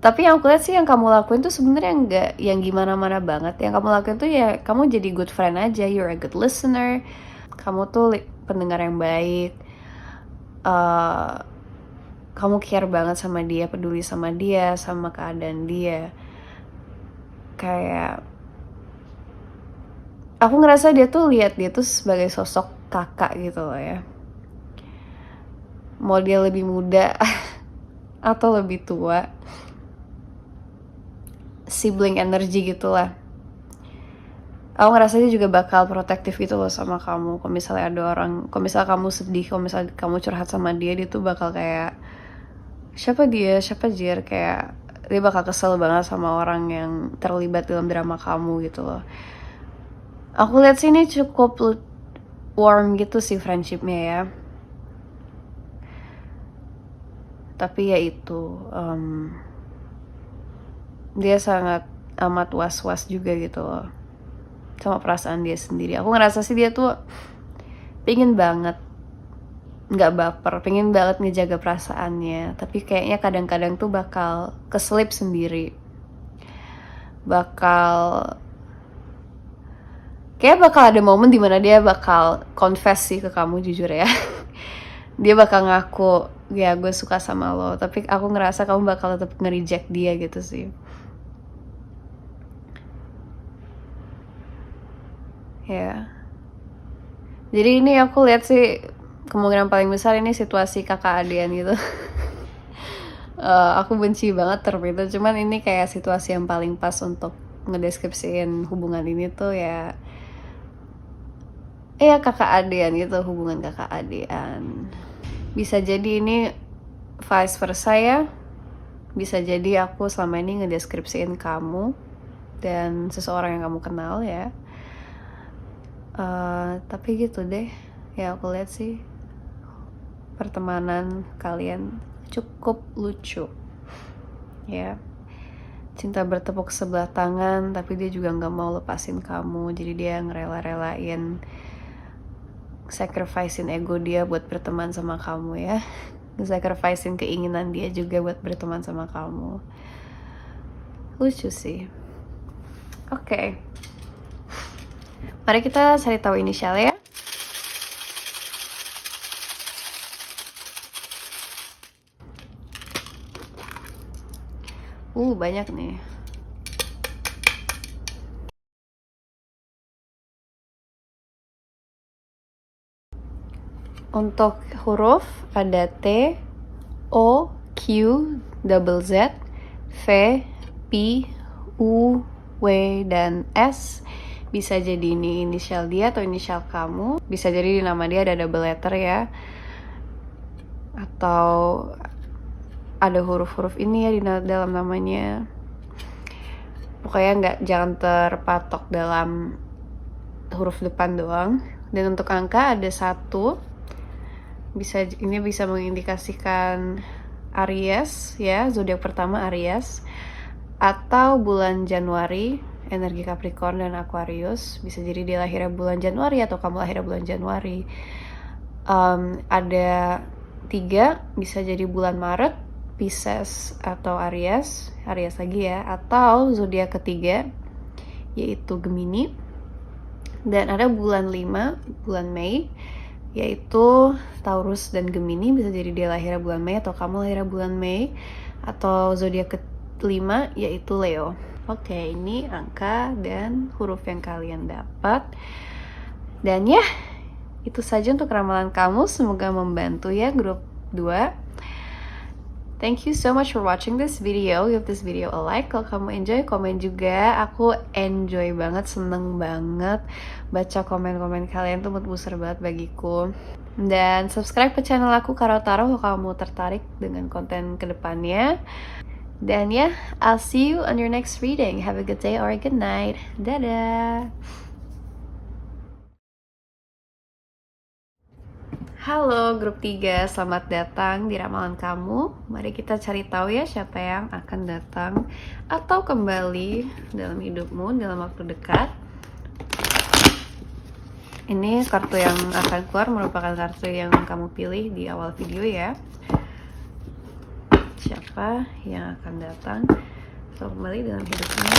Tapi yang aku lihat sih yang kamu lakuin tuh sebenarnya nggak yang gimana-mana banget. Yang kamu lakuin tuh ya kamu jadi good friend aja, you're a good listener. Kamu tuh pendengar yang baik. Kamu care banget sama dia, peduli sama dia, sama keadaan dia. Kayak aku ngerasa dia tuh lihat dia tuh sebagai sosok kakak gitu loh ya. Mau dia lebih muda atau lebih tua, sibling energy gitulah. Aku ngerasa dia juga bakal protektif gitu loh sama kamu. Kalau misalnya kalau misalnya kamu sedih, kalau misalnya kamu curhat sama dia tuh bakal kayak siapa Jir, kayak dia bakal kesel banget sama orang yang terlibat dalam drama kamu gitu loh. Aku lihat sih ini cukup warm gitu sih friendshipnya ya. Tapi ya itu, dia sangat amat was-was juga gitu loh sama perasaan dia sendiri. Aku ngerasa sih dia tuh pengen banget nggak baper, pengen banget ngejaga perasaannya, tapi kayaknya kadang-kadang tuh bakal keselip sendiri, kayak bakal ada momen dimana dia bakal confess sih ke kamu, jujur ya. dia bakal ngaku ya gue suka sama lo, tapi aku ngerasa kamu bakal tetap nge-reject dia gitu sih. Ya, jadi ini aku lihat sih kemungkinan paling besar ini situasi kakak adean gitu. Aku benci banget term itu, cuman ini kayak situasi yang paling pas untuk ngedeskripsiin hubungan ini tuh ya kakak adean gitu, hubungan kakak adean. Bisa jadi ini vice versa ya, bisa jadi aku selama ini ngedeskripsiin kamu dan seseorang yang kamu kenal ya. Tapi gitu deh ya, aku lihat sih pertemanan kalian cukup lucu ya. Cinta bertepuk sebelah tangan, tapi dia juga nggak mau lepasin kamu, jadi dia ngerela-relain sacrificein ego dia buat berteman sama kamu ya, sacrificein keinginan dia juga buat berteman sama kamu. Lucu sih. Oke. Mari kita cari tahu inisial ya. Banyak nih. Untuk huruf ada T, O, Q, double Z, V, P, U, W, dan S. Bisa jadi ini inisial dia atau inisial kamu. Bisa jadi di nama dia ada double letter ya, atau ada huruf-huruf ini ya di dalam namanya. Pokoknya jangan terpatok dalam huruf depan doang. Dan untuk angka ada 1. Ini bisa mengindikasikan Aries ya, zodiak pertama Aries, atau bulan Januari, energi Capricorn dan Aquarius. Bisa jadi dia lahirnya bulan Januari atau kamu lahirnya bulan Januari. Ada 3, bisa jadi bulan Maret, Pisces atau Aries lagi ya, atau zodiak ketiga yaitu Gemini. Dan ada bulan 5, bulan Mei, yaitu Taurus dan Gemini. Bisa jadi dia lahirnya bulan Mei atau kamu lahirnya bulan Mei, atau zodiak kelima yaitu Leo. Oke, ini angka dan huruf yang kalian dapat. Dan ya, itu saja untuk ramalan kamu. Semoga membantu ya grup 2. Thank you so much for watching this video. Give this video a like. Kalau kamu enjoy, komen juga. Aku enjoy banget, seneng banget baca komen-komen kalian tuh, besar banget bagiku. Dan subscribe ke channel aku Karo-Taro kalau kamu tertarik dengan konten kedepannya. Dan ya, I'll see you on your next reading. Have a good day or a good night. Dadah! Halo grup 3, selamat datang di ramalan kamu. Mari kita cari tahu ya siapa yang akan datang atau kembali dalam hidupmu dalam waktu dekat. Ini kartu yang akan keluar merupakan kartu yang kamu pilih di awal video ya. Siapa yang akan datang atau kembali dalam hidupmu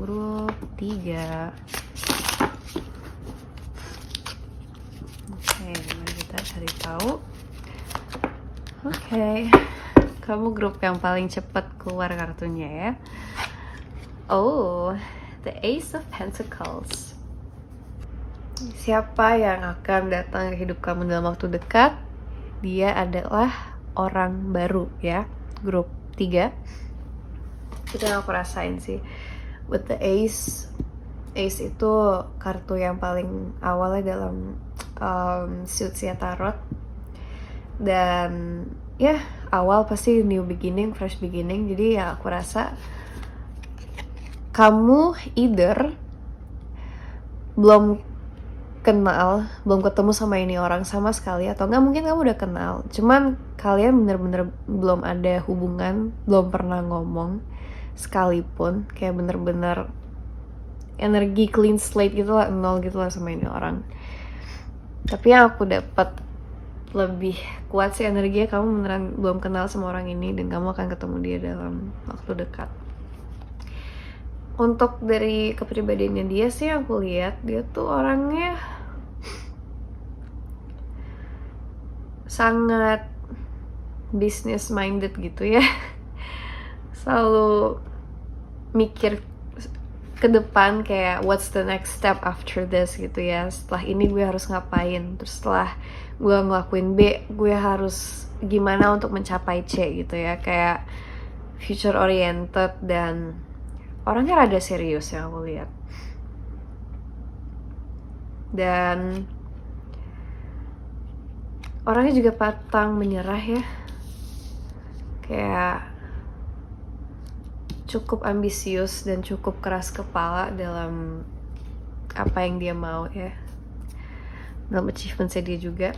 grup 3. Oke, mari kita cari tahu. Oke, kamu grup yang paling cepat keluar kartunya ya. The Ace of Pentacles. Siapa yang akan datang ke hidup kamu dalam waktu dekat? Dia adalah orang baru ya, grup 3. Itu yang aku rasain sih. With the Ace itu kartu yang paling awalnya dalam Suitsia Tarot. Dan ya, awal pasti new beginning, fresh beginning. Jadi ya aku rasa kamu either belum ketemu sama ini orang sama sekali, atau enggak mungkin kamu udah kenal, cuman kalian bener-bener belum ada hubungan, belum pernah ngomong sekalipun, kayak bener-bener energi clean slate gitu lah, 0 gitu lah sama ini orang. Tapi yang aku dapat lebih kuat sih energinya, kamu beneran belum kenal sama orang ini dan kamu akan ketemu dia dalam waktu dekat. Untuk dari kepribadiannya dia sih, aku lihat dia tuh orangnya sangat business minded gitu ya. Selalu mikir ke depan kayak what's the next step after this gitu ya. Setelah ini gue harus ngapain, terus setelah gue ngelakuin B gue harus gimana untuk mencapai C gitu ya. Kayak future oriented dan orangnya rada serius yang aku lihat. Dan orangnya juga pantang menyerah ya. Kayak cukup ambisius dan cukup keras kepala dalam apa yang dia mau ya, dalam achievement-nya dia juga.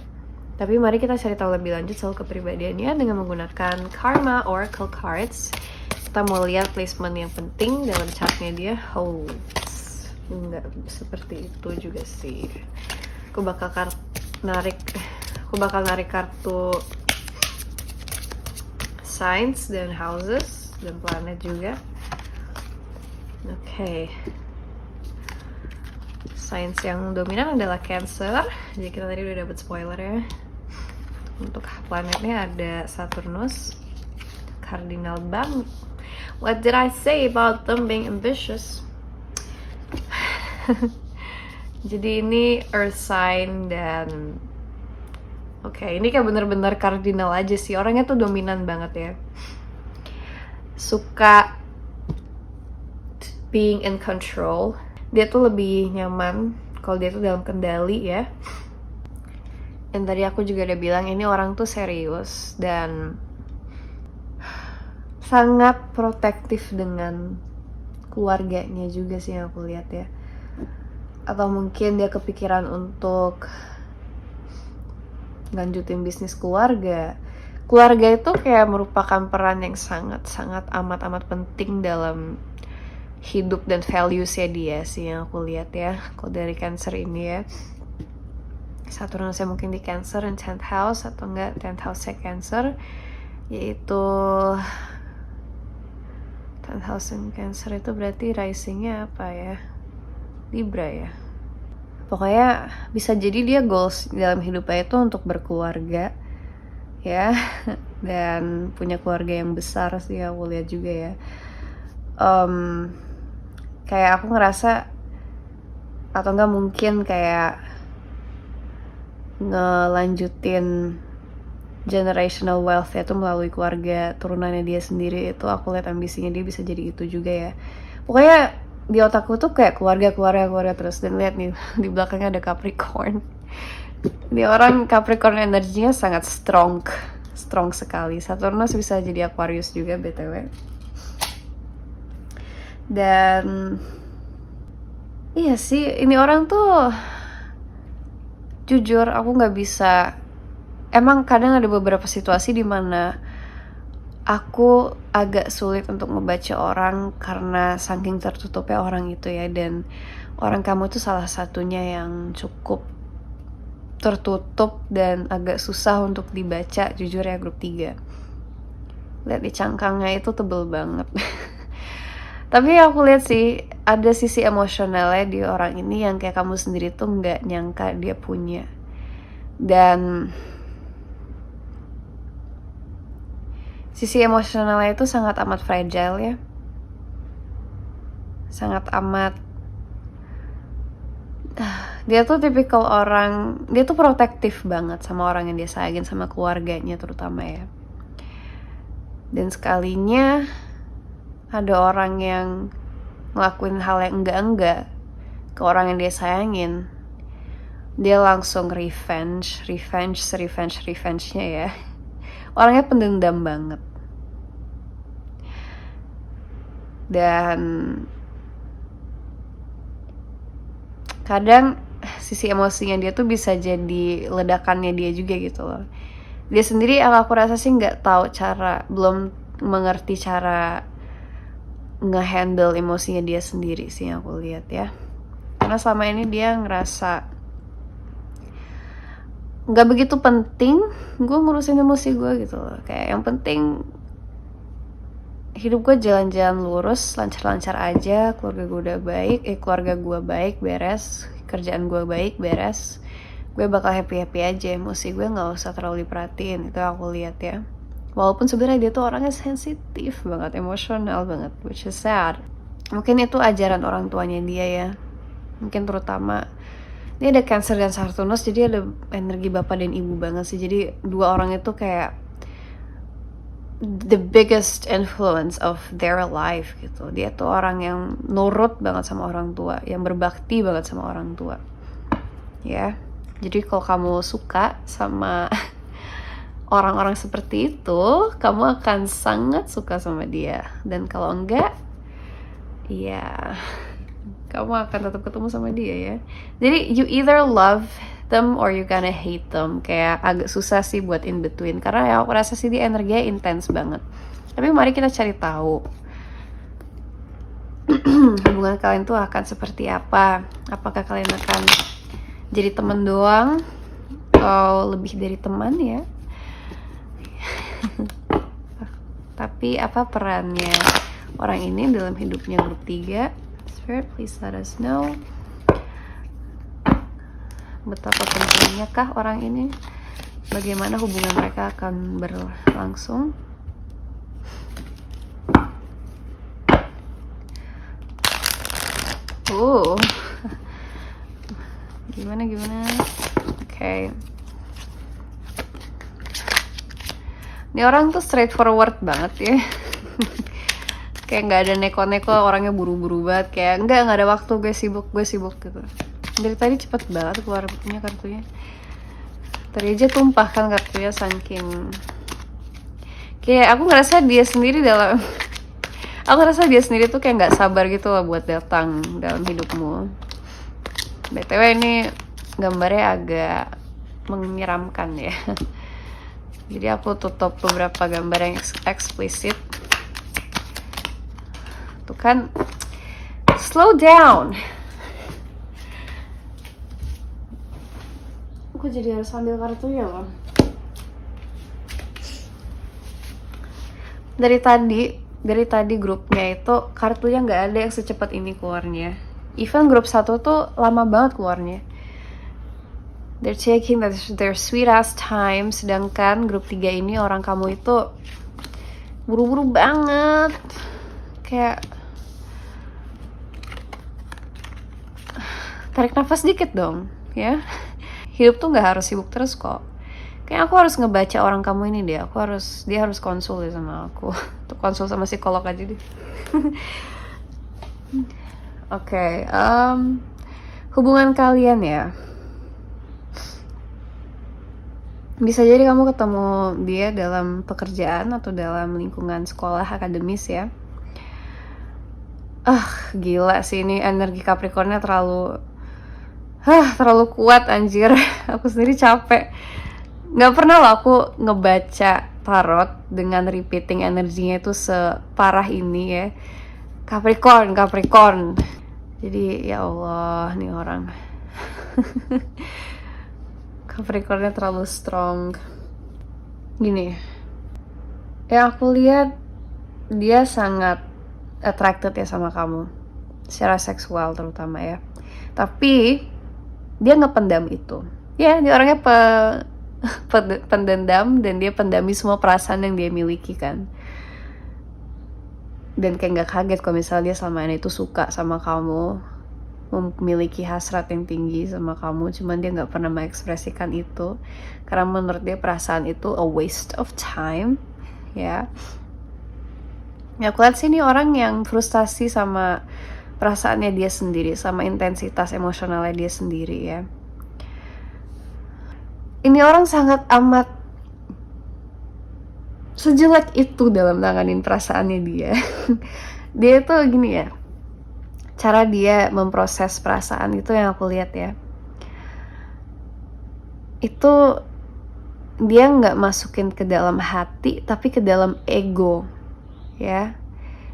Tapi mari kita cari tahu lebih lanjut soal kepribadiannya dengan menggunakan Karma Oracle Cards. Kita mau lihat placement yang penting dalam chartnya dia. Oh, enggak seperti itu juga sih. Aku bakal narik kartu signs dan houses dan planet juga. Oke. Signs yang dominan adalah Cancer. Jadi kita tadi udah dapet spoiler ya. Untuk planetnya ada Saturnus, Cardinal Bank. What did I say about them being ambitious? Jadi ini Earth sign dan oke, ini kayak bener-bener cardinal aja sih. Orangnya tuh dominan banget ya. Suka being in control. Dia tuh lebih nyaman kalau dia tuh dalam kendali ya. Dan tadi aku juga udah bilang ini orang tuh serius dan sangat protektif dengan keluarganya juga sih yang aku lihat ya. Atau mungkin dia kepikiran untuk lanjutin bisnis keluarga. Keluarga itu kayak merupakan peran yang sangat-sangat amat-amat penting dalam hidup dan values-nya dia sih yang aku lihat ya. Kalau dari Cancer ini ya, Saturnusnya mungkin di Cancer dan 10th house atau enggak 10th house-nya Cancer, yaitu 10th house and Cancer itu berarti rising-nya apa ya? Libra ya. Pokoknya bisa jadi dia goals dalam hidupnya itu untuk berkeluarga ya, dan punya keluarga yang besar sih aku lihat juga ya. Kayak aku ngerasa atau enggak mungkin kayak ngelanjutin generational wealth itu melalui keluarga turunannya dia sendiri. Itu aku lihat ambisinya dia bisa jadi itu juga ya. Pokoknya di otakku tuh kayak keluarga terus. Dan lihat nih di belakangnya ada Capricorn. Ini orang Capricorn energinya sangat strong sekali. Saturnus bisa jadi Aquarius juga BTW. Dan iya sih, ini orang tuh jujur aku nggak bisa. Emang kadang ada beberapa situasi di mana aku agak sulit untuk ngebaca orang karena saking tertutupnya orang itu ya. Dan orang kamu tuh salah satunya yang cukup tertutup dan agak susah untuk dibaca jujur ya, grup 3. Lihat di cangkangnya itu tebel banget. Tapi aku lihat sih ada sisi emosionalnya di orang ini yang kayak kamu sendiri tuh nggak nyangka dia punya. Dan sisi emosionalnya itu sangat amat fragile ya. Sangat amat dia tuh tipikal orang, dia tuh protektif banget sama orang yang dia sayangin, sama keluarganya terutama ya. Dan sekalinya ada orang yang ngelakuin hal yang enggak ke orang yang dia sayangin, dia langsung revenge-nya ya. Orangnya pendendam banget. Dan kadang sisi emosinya dia tuh bisa jadi ledakannya dia juga gitu loh. Dia sendiri aku rasa sih nggak tahu belum mengerti cara ngehandle emosinya dia sendiri sih yang aku lihat ya. Karena selama ini dia ngerasa nggak begitu penting gue ngurusin emosi gue gitu loh. Kayak yang penting hidup gue jalan-jalan lurus, lancar-lancar aja, keluarga gue udah baik, keluarga gue baik, beres, kerjaan gue baik, beres, gue bakal happy-happy aja, emosi gue nggak usah terlalu diperhatiin, itu aku lihat ya. Walaupun sebenarnya dia tuh orangnya sensitif banget, emosional banget, which is sad. Mungkin itu ajaran orang tuanya dia ya, mungkin terutama dia ada Cancer dan Saturnus, jadi ada energi bapak dan ibu banget sih. Jadi dua orang itu kayak the biggest influence of their life gitu. Dia tuh orang yang nurut banget sama orang tua, yang berbakti banget sama orang tua ya. Jadi kalau kamu suka sama orang-orang seperti itu, kamu akan sangat suka sama dia. Dan kalau enggak, ya kamu akan tetap ketemu sama dia ya. Jadi you either love them or you gonna hate them. Kayak agak susah sih buat in between, karena ya aku rasa sih dia energinya intens banget. Tapi mari kita cari tahu hubungan kalian tuh akan seperti apa. Apakah kalian akan jadi teman doang atau lebih dari teman ya? Tapi apa perannya orang ini dalam hidupnya grup 3? Spirit, please let us know. Betapa pentingnya kah orang ini? Bagaimana hubungan mereka akan berlangsung? Gimana? Oke. Ini orang tuh straightforward banget ya. Kayak nggak ada neko-neko, orangnya buru-buru banget. Kayak nggak ada waktu, gue sibuk gitu. Dari tadi cepet banget keluar punya kartunya. Tadi aja tumpah kan kartunya, saking kayak aku ngerasa dia sendiri tuh kayak nggak sabar gitu loh buat datang dalam hidupmu. BTW ini gambarnya agak menyeramkan ya. Jadi aku tutup beberapa gambar yang eksplisit. Tuh kan, slow down. Aku jadi harus ambil kartunya loh. Dari tadi grupnya itu kartunya nggak ada yang secepat ini keluarnya. Even grup 1 tuh lama banget keluarnya. They're taking their sweet ass time. Sedangkan grup 3 ini orang kamu itu buru-buru banget. Kayak tarik nafas dikit dong ya. Hidup tuh gak harus sibuk terus kok. Kayak aku harus ngebaca orang kamu ini deh. Dia harus konsul deh sama aku. Tuh konsul sama psikolog aja deh. Oke, hubungan kalian ya. Bisa jadi kamu ketemu dia dalam pekerjaan atau dalam lingkungan sekolah akademis ya. Gila sih ini energi Capricornnya terlalu kuat anjir. Aku sendiri capek. Gak pernah loh aku ngebaca tarot dengan repeating energinya itu separah ini ya. Capricorn. Jadi ya Allah, nih orang Capricornnya terlalu strong. Gini, yang aku lihat dia sangat attracted ya sama kamu, secara seksual terutama ya. Tapi dia ngependam itu. Ya, dia orangnya pendendam, dan dia pendami semua perasaan yang dia miliki kan. Dan kayak gak kaget kalau misalnya dia selama ini tuh suka sama kamu, memiliki hasrat yang tinggi sama kamu, cuman dia gak pernah mengekspresikan itu karena menurut dia perasaan itu a waste of time ya. Aku lihat sih ini orang yang frustasi sama perasaannya dia sendiri, sama intensitas emosionalnya dia sendiri ya. Ini orang sangat amat sejelek itu dalam nanganin perasaannya dia. Dia tuh gini ya, cara dia memproses perasaan itu yang aku lihat ya, itu dia nggak masukin ke dalam hati tapi ke dalam ego ya.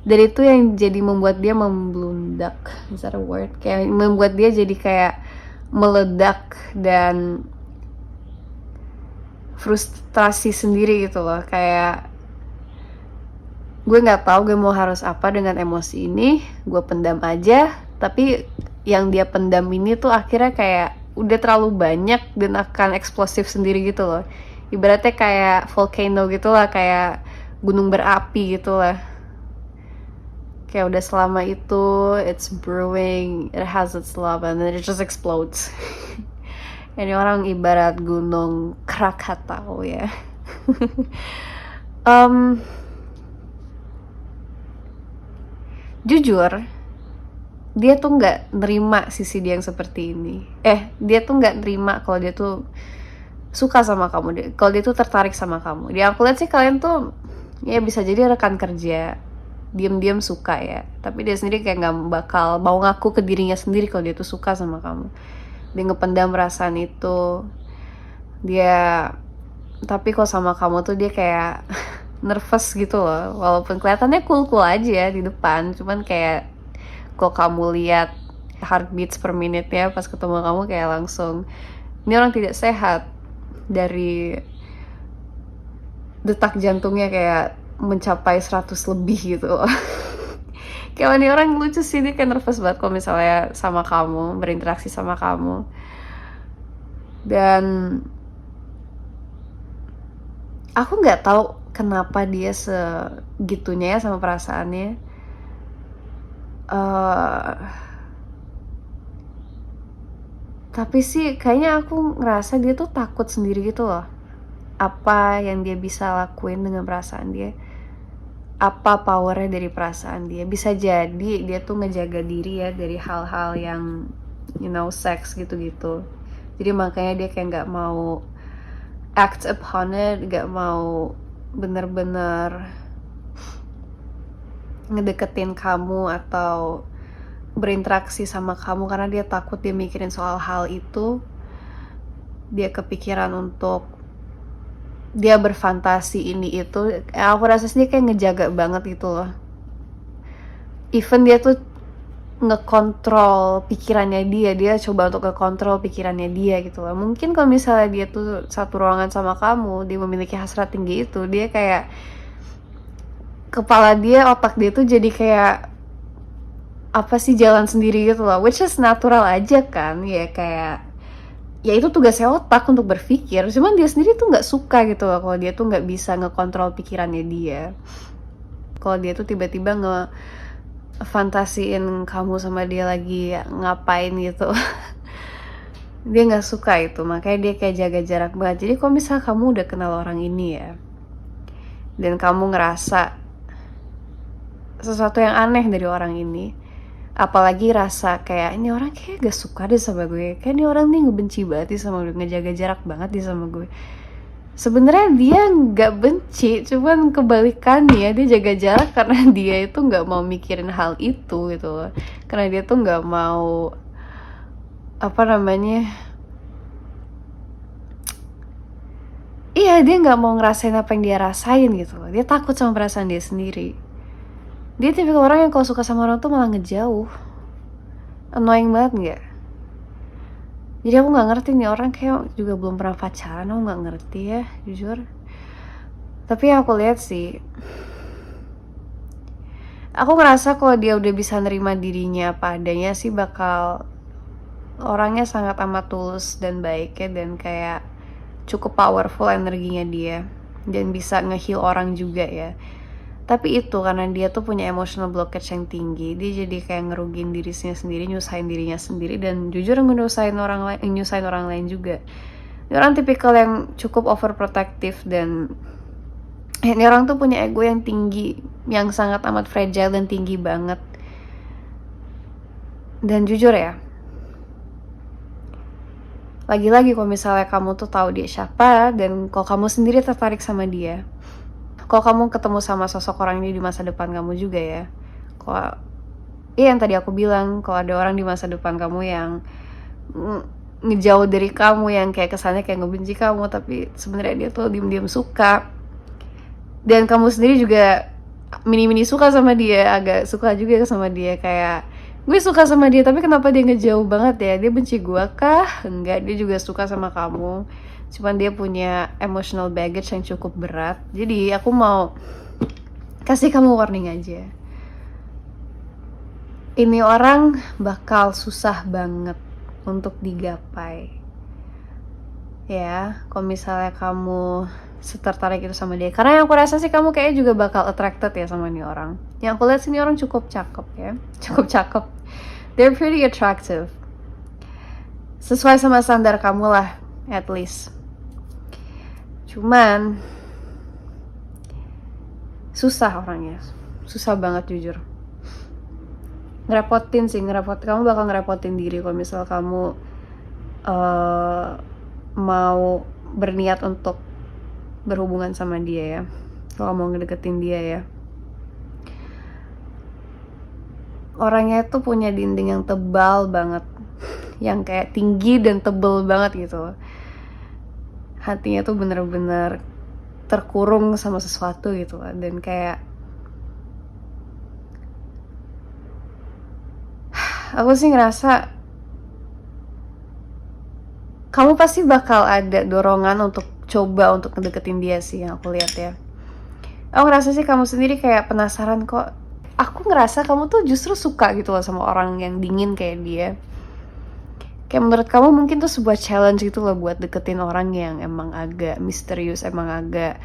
Dan itu yang jadi membuat dia membludak, is that a word? Kayak membuat dia jadi kayak meledak dan frustrasi sendiri gitu loh. Kayak gue nggak tahu gue mau harus apa dengan emosi ini, gue pendam aja. Tapi yang dia pendam ini tuh akhirnya kayak udah terlalu banyak dan akan eksplosif sendiri gitu loh. Ibaratnya kayak volcano gitu lah, kayak gunung berapi gitu lah. Kayak udah selama itu it's brewing, it has its lava, and then it just explodes. Ini orang ibarat gunung Krakatau ya. Jujur, dia tuh nggak nerima sisi dia yang seperti ini. Dia tuh nggak nerima kalau dia tuh suka sama kamu, kalau dia tuh tertarik sama kamu. Dia aku lihat sih kalian tuh ya bisa jadi rekan kerja, diam-diam suka ya. Tapi dia sendiri kayak nggak bakal mau ngaku ke dirinya sendiri kalau dia tuh suka sama kamu. Dia ngependam perasaan itu. Tapi kok sama kamu tuh dia kayak nervous gitu loh. Walaupun kelihatannya cool-cool aja di depan, cuman kayak kok kamu lihat heartbeats per menitnya pas ketemu kamu kayak langsung ini orang tidak sehat. Dari detak jantungnya kayak mencapai 100 lebih gitu. Kayak ini orang lucu sih, dia kayak nervous banget kalau misalnya sama kamu, berinteraksi sama kamu. Dan aku nggak tahu kenapa dia segitunya ya sama perasaannya. Tapi sih kayaknya aku ngerasa dia tuh takut sendiri gitu loh. Apa yang dia bisa lakuin dengan perasaan dia, apa powernya dari perasaan dia. Bisa jadi dia tuh ngejaga diri ya dari hal-hal yang seks gitu-gitu. Jadi makanya dia kayak gak mau act upon it, gak mau bener-bener ngedeketin kamu atau berinteraksi sama kamu karena dia takut dia mikirin soal hal itu. Dia kepikiran untuk dia berfantasi ini itu. Aku rasa sih kayak ngejaga banget gitu loh. Even dia tuh ngekontrol pikirannya dia coba untuk ngekontrol pikirannya dia gitu loh. Mungkin kalau misalnya dia tuh satu ruangan sama kamu, dia memiliki hasrat tinggi itu, dia kayak kepala dia, otak dia tuh jadi kayak apa sih jalan sendiri gitu loh, which is natural aja kan ya, kayak ya itu tugasnya otak untuk berpikir, cuman dia sendiri tuh nggak suka gitu loh kalau dia tuh nggak bisa ngekontrol pikirannya dia. Kalau dia tuh tiba-tiba fantasiin kamu sama dia lagi ngapain gitu. Dia nggak suka itu, makanya dia kayak jaga jarak banget. Jadi kalau misalnya kamu udah kenal orang ini ya, dan kamu ngerasa sesuatu yang aneh dari orang ini, apalagi rasa kayak ini orang kayak gak suka deh sama gue, kayak ini orang nih ngebenci banget nih sama gue, ngejaga jarak banget nih sama gue. Sebenarnya dia nggak benci, cuman kebalikannya dia jaga jarak karena dia itu nggak mau mikirin hal itu gitu loh. Karena dia tuh nggak mau dia nggak mau ngerasain apa yang dia rasain gitu loh. Dia takut sama perasaan dia sendiri. Dia tipikal orang yang kalau suka sama orang tuh malah ngejauh. Annoying banget nggak? Jadi aku nggak ngerti nih orang, kayak juga belum pernah pacaran, aku nggak ngerti ya jujur. Tapi yang aku lihat sih, aku ngerasa kalau dia udah bisa nerima dirinya apa adanya sih bakal orangnya sangat amat tulus dan baik ya, dan kayak cukup powerful energinya dia, dan bisa nge-heal orang juga ya. Tapi itu karena dia tuh punya emotional blockage yang tinggi, dia jadi kayak ngerugin dirinya sendiri, nyusahin dirinya sendiri, dan jujur nyusahin orang lain juga. Ini orang tipikal yang cukup overprotective, dan ini orang tuh punya ego yang tinggi, yang sangat amat fragile dan tinggi banget. Dan jujur ya, lagi-lagi kalau misalnya kamu tuh tahu dia siapa, dan kalau kamu sendiri tertarik sama dia, kalau kamu ketemu sama sosok orang ini di masa depan kamu juga ya, kalau yang tadi aku bilang, kalau ada orang di masa depan kamu yang ngejauh dari kamu, yang kayak kesannya kayak ngebenci kamu, tapi sebenarnya dia tuh diem-diem suka, dan kamu sendiri juga mini-mini suka sama dia, agak suka juga sama dia, kayak gue suka sama dia tapi kenapa dia ngejauh banget ya, dia benci gue kah? Enggak, dia juga suka sama kamu, cuman dia punya emotional baggage yang cukup berat. Jadi aku mau kasih kamu warning aja, ini orang bakal susah banget untuk digapai. Ya, kalau misalnya kamu tertarik itu sama dia, karena yang aku rasa sih kamu kayaknya juga bakal attracted ya sama nih orang. Yang aku lihat sih nih orang cukup cakep ya, cukup cakep. They're pretty attractive. Sesuai sama standar kamu lah, at least. Cuman susah orangnya, susah banget jujur. Ngerepotin sih, kamu bakal ngerepotin diri kalau misal kamu mau berniat untuk berhubungan sama dia ya, kalau mau ngedeketin dia ya. Orangnya tuh punya dinding yang tebal banget, yang kayak tinggi dan tebel banget gitu. Hatinya tuh bener-bener terkurung sama sesuatu gitu lah. Dan kayak aku sih ngerasa kamu pasti bakal ada dorongan untuk coba untuk ngedeketin dia sih, yang aku lihat ya. Aku ngerasa sih kamu sendiri kayak penasaran kok. Aku ngerasa kamu tuh justru suka gitu loh sama orang yang dingin kayak dia. Kayak menurut kamu mungkin tuh sebuah challenge gitu loh buat deketin orang yang emang agak misterius, emang agak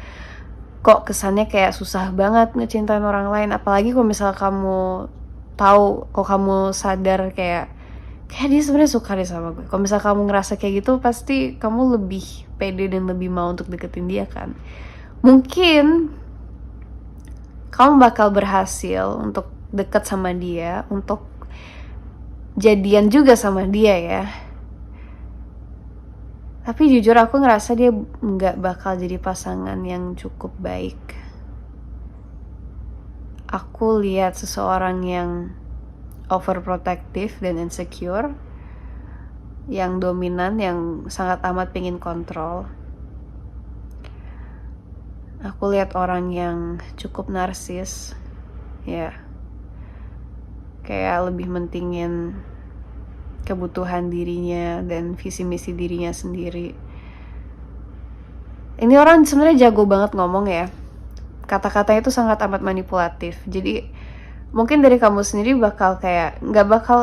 kok kesannya kayak susah banget ngecintain orang lain. Apalagi kalau misal kamu tahu, kok kamu sadar kayak dia sebenarnya suka deh sama gue. Kalau misal kamu ngerasa kayak gitu, pasti kamu lebih pede dan lebih mau untuk deketin dia kan. Mungkin kamu bakal berhasil untuk deket sama dia, untuk jadian juga sama dia ya. Tapi jujur aku ngerasa dia nggak bakal jadi pasangan yang cukup baik. Aku lihat seseorang yang overprotective dan insecure, yang dominan, yang sangat amat pengen kontrol. Aku lihat orang yang cukup narsis, ya, kayak lebih mentingin kebutuhan dirinya dan visi misi dirinya sendiri. Ini orang sebenarnya jago banget ngomong ya, kata-katanya itu sangat amat manipulatif. Jadi mungkin dari kamu sendiri bakal kayak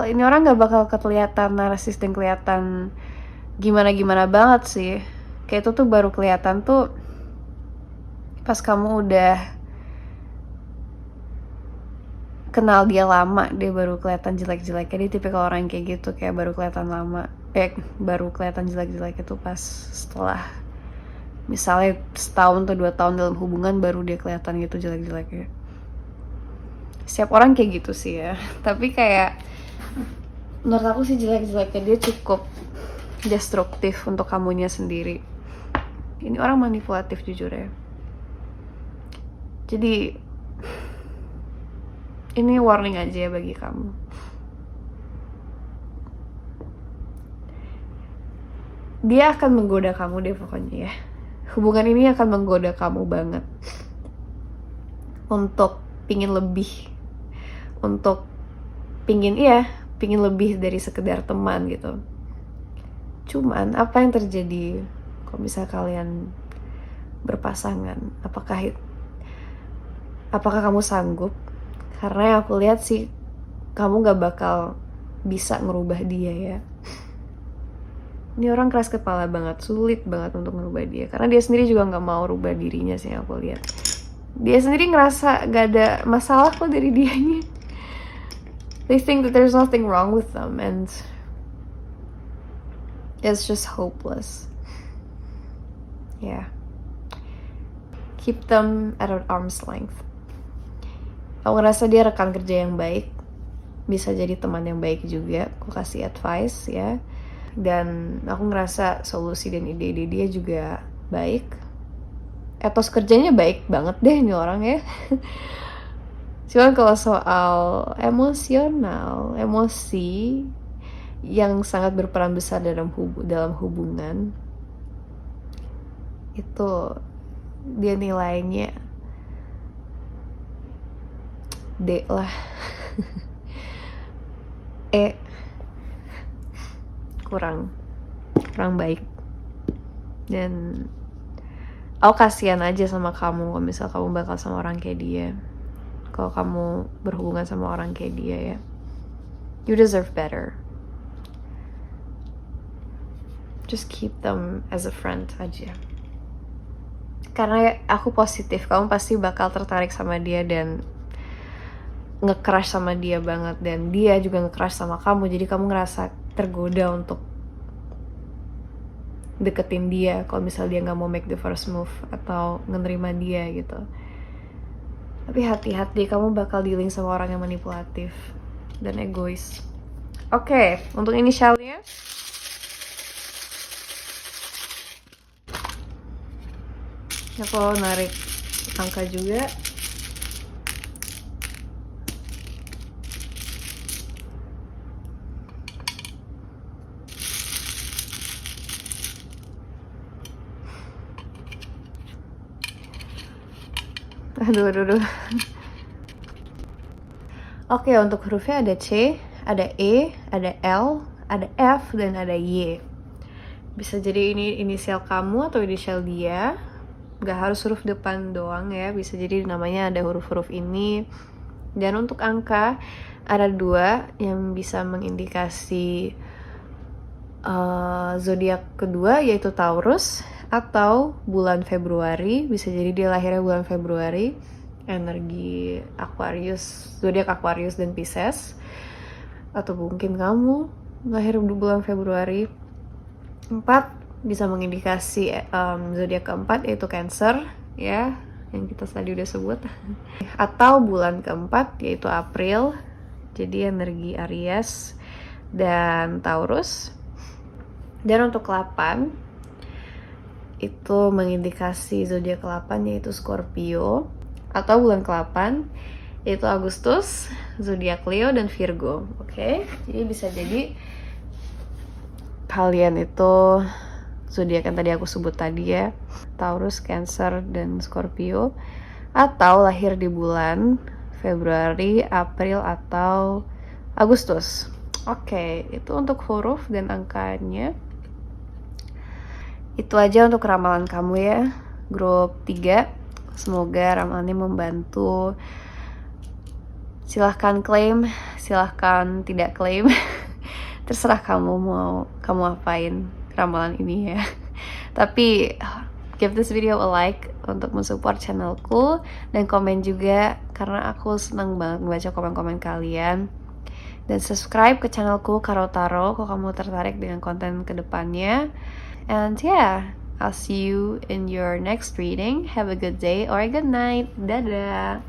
ini orang nggak bakal kelihatan narsis dan kelihatan gimana banget sih. Kayak itu tuh baru kelihatan tuh pas kamu udah kenal dia lama, dia baru kelihatan jelek-jeleknya. Dia tipikal orang kayak gitu, kayak baru kelihatan jelek-jelek itu pas setelah misalnya setahun atau 2 tahun dalam hubungan, baru dia kelihatan gitu jelek-jeleknya. Setiap orang kayak gitu sih ya. Tapi kayak menurut aku sih jelek-jeleknya dia cukup destruktif untuk kamunya sendiri. Ini orang manipulatif jujur ya. Jadi ini warning aja ya bagi kamu. Dia akan menggoda kamu deh pokoknya ya. Hubungan ini akan menggoda kamu banget untuk pingin lebih, untuk pingin lebih dari sekedar teman gitu. Cuman apa yang terjadi kalau misal kalian berpasangan? Apakah kamu sanggup? Karena yang aku lihat sih kamu gak bakal bisa ngerubah dia ya. Ini orang keras kepala banget, sulit banget untuk ngerubah dia. Karena dia sendiri juga gak mau rubah dirinya sih yang aku lihat. Dia sendiri ngerasa gak ada masalah kok dari dianya. They think that there's nothing wrong with them and it's just hopeless. Yeah. Keep them at an arm's length. Aku ngerasa dia rekan kerja yang baik, bisa jadi teman yang baik juga. Aku kasih advice ya. Dan aku ngerasa solusi dan ide-ide dia juga baik. Etos kerjanya baik banget deh ini orang ya. Cuman kalau soal emosi yang sangat berperan besar dalam hubungan, itu dia nilainya D lah. kurang baik. Dan aku kasihan aja sama kamu kalau misal kamu bakal sama orang kayak dia. Kalau kamu berhubungan sama orang kayak dia ya, you deserve better. just keep them as a friend aja. Karena aku positif, kamu pasti bakal tertarik sama dia dan nge-crush sama dia banget, dan dia juga nge-crush sama kamu, jadi kamu ngerasa tergoda untuk deketin dia kalau misal dia nggak mau make the first move atau ngenerima dia gitu. Tapi hati-hati, kamu bakal dealing sama orang yang manipulatif dan egois. Oke, untuk inisialnya aku narik angka juga. Aduh. Oke, untuk hurufnya ada C, ada E, ada L, ada F, dan ada Y. Bisa jadi ini inisial kamu atau inisial dia. Gak harus huruf depan doang ya, bisa jadi namanya ada huruf-huruf ini. Dan untuk angka, ada 2 yang bisa mengindikasi zodiak kedua, yaitu Taurus atau bulan Februari. Bisa jadi dia lahirnya bulan Februari, energi Aquarius, zodiak Aquarius dan Pisces, atau mungkin kamu lahir di bulan Februari. 4 bisa mengindikasi zodiak keempat, yaitu Cancer ya, yang kita tadi udah sebut. Atau bulan keempat, yaitu April, jadi energi Aries dan Taurus. Dan untuk 8 itu mengindikasi zodiak ke-8, yaitu Scorpio, atau bulan ke-8 yaitu Agustus, zodiak Leo dan Virgo. Oke, jadi bisa jadi kalian itu zodiak yang tadi aku sebut tadi ya, Taurus, Cancer, dan Scorpio, atau lahir di bulan Februari, April, atau Agustus. Oke, itu untuk huruf dan angkanya. Itu aja untuk ramalan kamu ya, grup 3. Semoga ramalannya membantu. Silahkan klaim, silahkan tidak klaim. Terserah kamu mau kamu apain ramalan ini ya. Tapi give this video a like untuk mensupport channelku, dan komen juga karena aku senang banget membaca komen-komen kalian. Dan subscribe ke channelku Karo Taro kalau kamu tertarik dengan konten kedepannya. And yeah, I'll see you in your next reading. Have a good day or a good night. Dadah!